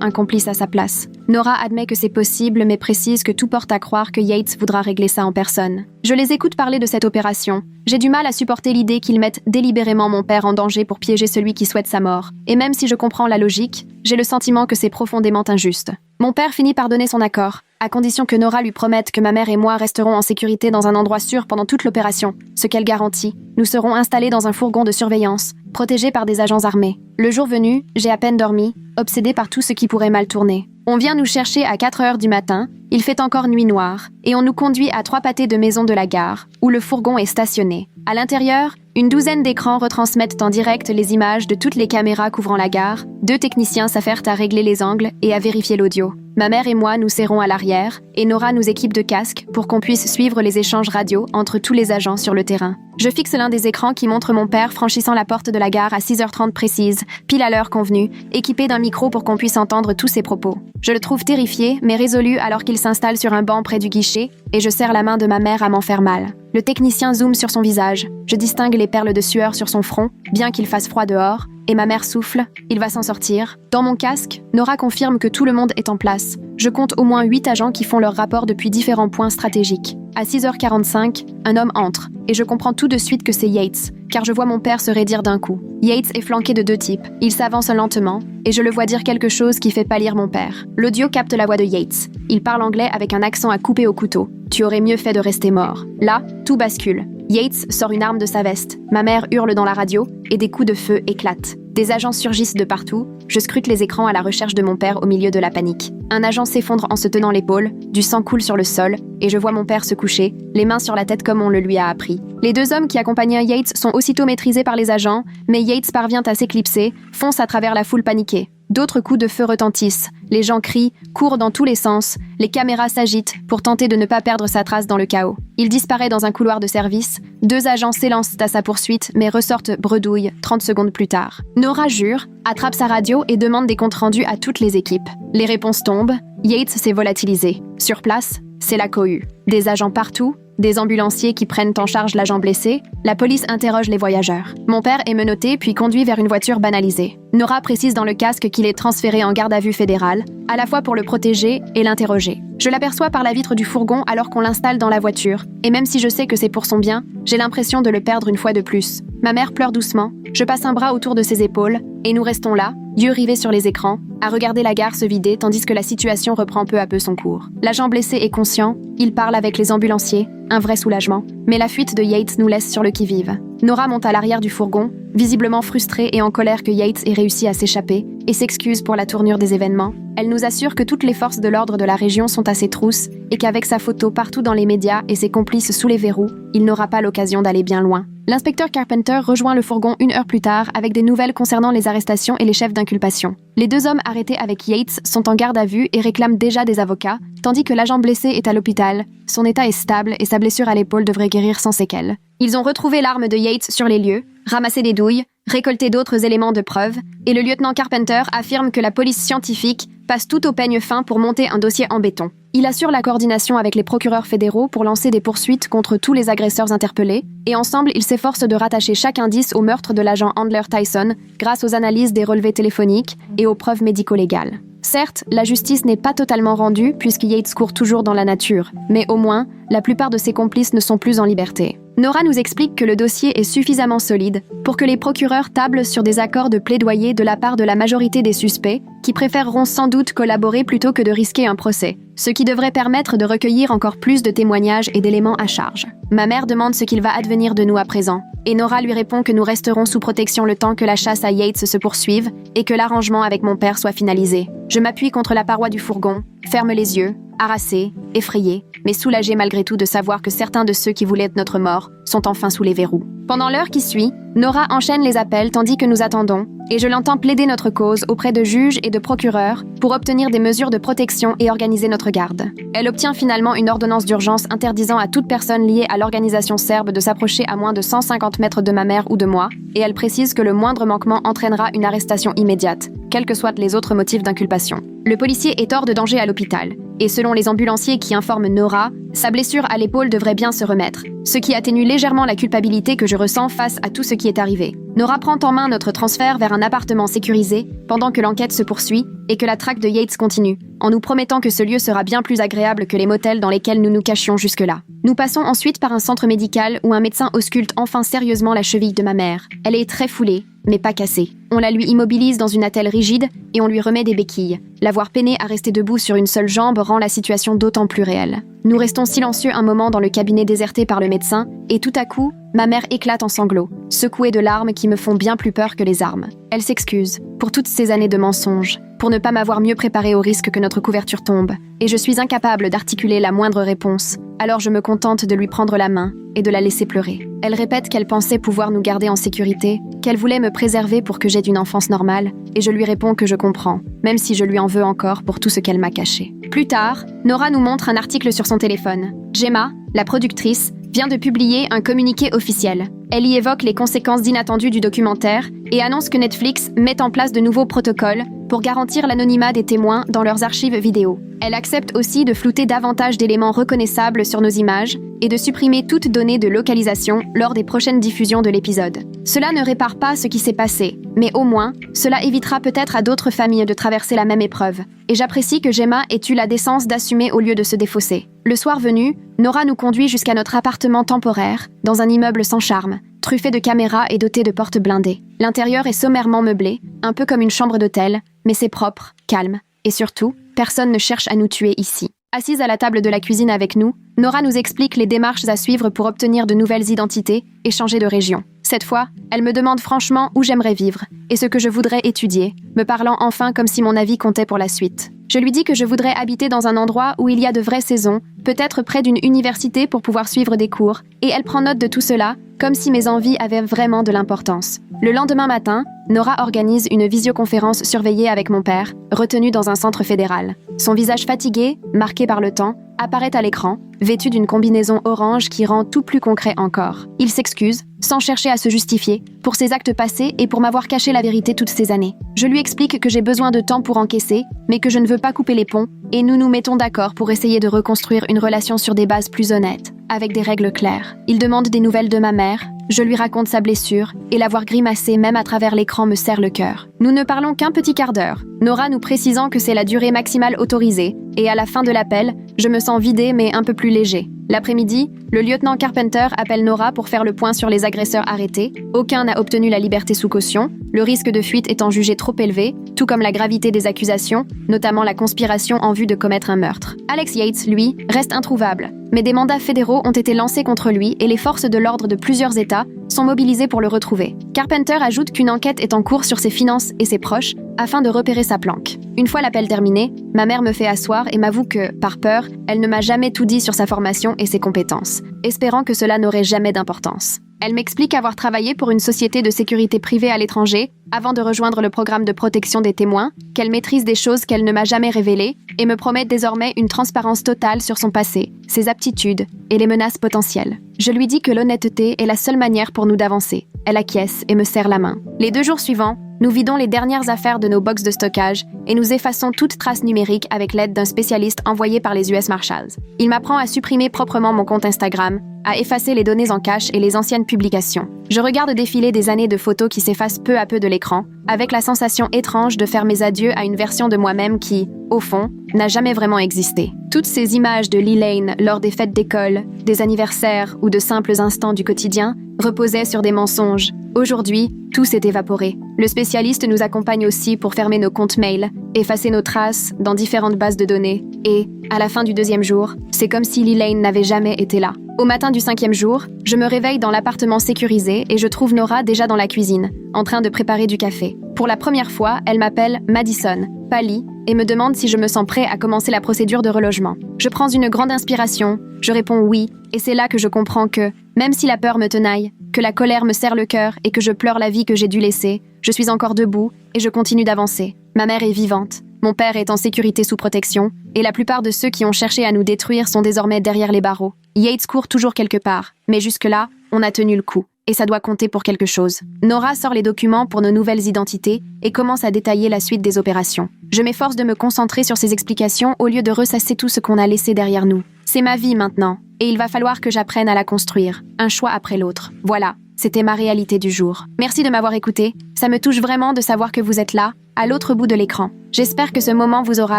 un complice à sa place. Nora admet que c'est possible, mais précise que tout porte à croire que Yates voudra régler ça en personne. Je les écoute parler de cette opération. J'ai du mal à supporter l'idée qu'ils mettent délibérément mon père en danger pour piéger celui qui souhaite sa mort. Et même si je comprends la logique, j'ai le sentiment que c'est profondément injuste. Mon père finit par donner son accord, à condition que Nora lui promette que ma mère et moi resterons en sécurité dans un endroit sûr pendant toute l'opération, ce qu'elle garantit. Nous serons installés dans un fourgon de surveillance, protégés par des agents armés. Le jour venu, j'ai à peine dormi, obsédée par tout ce qui pourrait mal tourner. On vient nous chercher à 4 heures du matin, il fait encore nuit noire, et on nous conduit à 3 pâtés de maison de la gare, où le fourgon est stationné. À l'intérieur, une douzaine d'écrans retransmettent en direct les images de toutes les caméras couvrant la gare. 2 techniciens s'affairent à régler les angles et à vérifier l'audio. Ma mère et moi nous serrons à l'arrière, et Nora nous équipe de casques pour qu'on puisse suivre les échanges radio entre tous les agents sur le terrain. Je fixe l'un des écrans qui montre mon père franchissant la porte de la gare à 6h30 précise, pile à l'heure convenue, équipé d'un micro pour qu'on puisse entendre tous ses propos. Je le trouve terrifié, mais résolu alors qu'il s'installe sur un banc près du guichet, et je serre la main de ma mère à m'en faire mal. Le technicien zoome sur son visage. Je distingue les perles de sueur sur son front, bien qu'il fasse froid dehors, et ma mère souffle, il va s'en sortir. Dans mon casque, Nora confirme que tout le monde est en place. Je compte au moins 8 agents qui font leur rapport depuis différents points stratégiques. À 6h45, un homme entre, et je comprends tout de suite que c'est Yates, car je vois mon père se raidir d'un coup. Yates est flanqué de 2 types. Il s'avance lentement, et je le vois dire quelque chose qui fait pâlir mon père. L'audio capte la voix de Yates. Il parle anglais avec un accent à couper au couteau. Tu aurais mieux fait de rester mort. Là, tout bascule. Yates sort une arme de sa veste. Ma mère hurle dans la radio, et des coups de feu éclatent. Des agents surgissent de partout. Je scrute les écrans à la recherche de mon père au milieu de la panique. Un agent s'effondre en se tenant l'épaule, du sang coule sur le sol, et je vois mon père se coucher, les mains sur la tête comme on le lui a appris. Les 2 hommes qui accompagnaient Yates sont aussitôt maîtrisés par les agents, mais Yates parvient à s'éclipser, fonce à travers la foule paniquée. D'autres coups de feu retentissent, les gens crient, courent dans tous les sens, les caméras s'agitent pour tenter de ne pas perdre sa trace dans le chaos. Il disparaît dans un couloir de service, 2 agents s'élancent à sa poursuite mais ressortent bredouilles 30 secondes plus tard. Nora jure, attrape sa radio et demande des comptes rendus à toutes les équipes. Les réponses tombent, Yates s'est volatilisé. Sur place, c'est la cohue. Des agents partout, des ambulanciers qui prennent en charge l'agent blessé, la police interroge les voyageurs. Mon père est menotté puis conduit vers une voiture banalisée. Nora précise dans le casque qu'il est transféré en garde à vue fédérale, à la fois pour le protéger et l'interroger. Je l'aperçois par la vitre du fourgon alors qu'on l'installe dans la voiture, et même si je sais que c'est pour son bien, j'ai l'impression de le perdre une fois de plus. Ma mère pleure doucement, je passe un bras autour de ses épaules, et nous restons là, yeux rivés sur les écrans, à regarder la gare se vider tandis que la situation reprend peu à peu son cours. L'agent blessé est conscient, il parle avec les ambulanciers, un vrai soulagement, mais la fuite de Yates nous laisse sur le qui-vive. Nora monte à l'arrière du fourgon, visiblement frustrée et en colère que Yates ait réussi à s'échapper, et s'excuse pour la tournure des événements. Elle nous assure que toutes les forces de l'ordre de la région sont à ses trousses, et qu'avec sa photo partout dans les médias et ses complices sous les verrous, il n'aura pas l'occasion d'aller bien loin. L'inspecteur Carpenter rejoint le fourgon 1 heure plus tard avec des nouvelles concernant les arrestations et les chefs d'inculpation. Les 2 hommes arrêtés avec Yates sont en garde à vue et réclament déjà des avocats, tandis que l'agent blessé est à l'hôpital. Son état est stable et sa blessure à l'épaule devrait guérir sans séquelles. Ils ont retrouvé l'arme de Yates sur les lieux, ramassé des douilles, récolté d'autres éléments de preuve, et le lieutenant Carpenter affirme que la police scientifique passe tout au peigne fin pour monter un dossier en béton. Il assure la coordination avec les procureurs fédéraux pour lancer des poursuites contre tous les agresseurs interpellés, et ensemble, ils s'efforcent de rattacher chaque indice au meurtre de l'agent Handler Tyson grâce aux analyses des relevés téléphoniques et aux preuves médico-légales. Certes, la justice n'est pas totalement rendue puisque Yates court toujours dans la nature, mais au moins, la plupart de ses complices ne sont plus en liberté. Nora nous explique que le dossier est suffisamment solide pour que les procureurs tablent sur des accords de plaidoyer de la part de la majorité des suspects, qui préféreront sans doute collaborer plutôt que de risquer un procès, ce qui devrait permettre de recueillir encore plus de témoignages et d'éléments à charge. Ma mère demande ce qu'il va advenir de nous à présent, et Nora lui répond que nous resterons sous protection le temps que la chasse à Yates se poursuive et que l'arrangement avec mon père soit finalisé. Je m'appuie contre la paroi du fourgon, ferme les yeux, harassée, effrayée, mais soulagée malgré tout de savoir que certains de ceux qui voulaient être notre mort sont enfin sous les verrous. Pendant l'heure qui suit, Nora enchaîne les appels tandis que nous attendons, et je l'entends plaider notre cause auprès de juges et de procureurs pour obtenir des mesures de protection et organiser notre garde. Elle obtient finalement une ordonnance d'urgence interdisant à toute personne liée à l'organisation serbe de s'approcher à moins de 150 mètres de ma mère ou de moi, et elle précise que le moindre manquement entraînera une arrestation immédiate, quels que soient les autres motifs d'inculpation. Le policier est hors de danger à l'hôpital, et selon les ambulanciers qui informent Nora, sa blessure à l'épaule devrait bien se remettre, ce qui atténue légèrement la culpabilité que je ressens face à tout ce qui est arrivé. Nora prend en main notre transfert vers un appartement sécurisé pendant que l'enquête se poursuit et que la traque de Yates continue, en nous promettant que ce lieu sera bien plus agréable que les motels dans lesquels nous nous cachions jusque-là. Nous passons ensuite par un centre médical où un médecin ausculte enfin sérieusement la cheville de ma mère. Elle est très foulée, mais pas cassée. On la lui immobilise dans une attelle rigide et on lui remet des béquilles. L'avoir peinée à rester debout sur une seule jambe rend la situation d'autant plus réelle. Nous restons silencieux un moment dans le cabinet déserté par le médecin et tout à coup, ma mère éclate en sanglots, secouée de larmes qui me font bien plus peur que les armes. Elle s'excuse pour toutes ces années de mensonges, pour ne pas m'avoir mieux préparée au risque que notre couverture tombe, et je suis incapable d'articuler la moindre réponse. Alors je me contente de lui prendre la main et de la laisser pleurer. Elle répète qu'elle pensait pouvoir nous garder en sécurité, qu'elle voulait me préserver pour que j'aie une enfance normale, et je lui réponds que je comprends, même si je lui en veux encore pour tout ce qu'elle m'a caché. Plus tard, Nora nous montre un article sur son téléphone. Gemma, la productrice, vient de publier un communiqué officiel. Elle y évoque les conséquences inattendues du documentaire et annonce que Netflix met en place de nouveaux protocoles pour garantir l'anonymat des témoins dans leurs archives vidéo. Elle accepte aussi de flouter davantage d'éléments reconnaissables sur nos images et de supprimer toute donnée de localisation lors des prochaines diffusions de l'épisode. Cela ne répare pas ce qui s'est passé, mais au moins, cela évitera peut-être à d'autres familles de traverser la même épreuve. Et j'apprécie que Gemma ait eu la décence d'assumer au lieu de se défausser. Le soir venu, Nora nous conduit jusqu'à notre appartement temporaire, dans un immeuble sans charme, truffé de caméras et doté de portes blindées. L'intérieur est sommairement meublé, un peu comme une chambre d'hôtel, mais c'est propre, calme, et surtout, personne ne cherche à nous tuer ici. Assise à la table de la cuisine avec nous, Nora nous explique les démarches à suivre pour obtenir de nouvelles identités et changer de région. Cette fois, elle me demande franchement où j'aimerais vivre et ce que je voudrais étudier, me parlant enfin comme si mon avis comptait pour la suite. Je lui dis que je voudrais habiter dans un endroit où il y a de vraies saisons, peut-être près d'une université pour pouvoir suivre des cours, et elle prend note de tout cela, comme si mes envies avaient vraiment de l'importance. Le lendemain matin, Nora organise une visioconférence surveillée avec mon père, retenu dans un centre fédéral. Son visage fatigué, marqué par le temps, apparaît à l'écran, vêtu d'une combinaison orange qui rend tout plus concret encore. Il s'excuse, sans chercher à se justifier, pour ses actes passés et pour m'avoir caché la vérité toutes ces années. Je lui explique que j'ai besoin de temps pour encaisser, mais que je ne veux pas couper les ponts, et nous nous mettons d'accord pour essayer de reconstruire une relation sur des bases plus honnêtes, avec des règles claires. Il demande des nouvelles de ma mère, je lui raconte sa blessure, et la voir grimacer même à travers l'écran me serre le cœur. Nous ne parlons qu'un petit quart d'heure, Nora nous précisant que c'est la durée maximale autorisée, et à la fin de l'appel, je me sens vidé mais un peu plus léger. L'après-midi, le lieutenant Carpenter appelle Nora pour faire le point sur les agresseurs arrêtés. Aucun n'a obtenu la liberté sous caution, le risque de fuite étant jugé trop élevé, tout comme la gravité des accusations, notamment la conspiration en vue de commettre un meurtre. Alex Yates, lui, reste introuvable, mais des mandats fédéraux ont été lancés contre lui et les forces de l'ordre de plusieurs États sont mobilisées pour le retrouver. Carpenter ajoute qu'une enquête est en cours sur ses finances et ses proches afin de repérer sa planque. Une fois l'appel terminé, ma mère me fait asseoir et m'avoue que, par peur, elle ne m'a jamais tout dit sur sa formation et ses compétences, espérant que cela n'aurait jamais d'importance. Elle m'explique avoir travaillé pour une société de sécurité privée à l'étranger avant de rejoindre le programme de protection des témoins, qu'elle maîtrise des choses qu'elle ne m'a jamais révélées et me promet désormais une transparence totale sur son passé, ses aptitudes et les menaces potentielles. Je lui dis que l'honnêteté est la seule manière pour nous d'avancer. Elle acquiesce et me serre la main. Les 2 jours suivants, Nous vidons les dernières affaires de nos boxes de stockage et nous effaçons toute trace numérique avec l'aide d'un spécialiste envoyé par les US Marshals. Il m'apprend à supprimer proprement mon compte Instagram, à effacer les données en cache et les anciennes publications. Je regarde défiler des années de photos qui s'effacent peu à peu de l'écran, avec la sensation étrange de faire mes adieux à une version de moi-même qui, au fond, n'a jamais vraiment existé. Toutes ces images de Lee Lane lors des fêtes d'école, des anniversaires ou de simples instants du quotidien reposaient sur des mensonges. Aujourd'hui, tout s'est évaporé. Le spécialiste nous accompagne aussi pour fermer nos comptes mail, effacer nos traces dans différentes bases de données, et, à la fin du 2e jour, c'est comme si Lee Lane n'avait jamais été là. Au matin du 5e jour, je me réveille dans l'appartement sécurisé et je trouve Nora déjà dans la cuisine, en train de préparer du café. Pour la première fois, elle m'appelle Madison, pas Lee, et me demande si je me sens prêt à commencer la procédure de relogement. Je prends une grande inspiration, je réponds oui, et c'est là que je comprends que, même si la peur me tenaille, que la colère me serre le cœur et que je pleure la vie que j'ai dû laisser, je suis encore debout et je continue d'avancer. Ma mère est vivante, mon père est en sécurité sous protection, et la plupart de ceux qui ont cherché à nous détruire sont désormais derrière les barreaux. Yates court toujours quelque part, mais jusque-là, on a tenu le coup. Et ça doit compter pour quelque chose. Nora sort les documents pour nos nouvelles identités et commence à détailler la suite des opérations. Je m'efforce de me concentrer sur ses explications au lieu de ressasser tout ce qu'on a laissé derrière nous. C'est ma vie maintenant, et il va falloir que j'apprenne à la construire, un choix après l'autre. Voilà, c'était ma réalité du jour. Merci de m'avoir écouté, ça me touche vraiment de savoir que vous êtes là, à l'autre bout de l'écran. J'espère que ce moment vous aura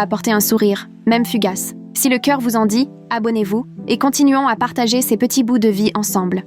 apporté un sourire, même fugace. Si le cœur vous en dit, abonnez-vous, et continuons à partager ces petits bouts de vie ensemble.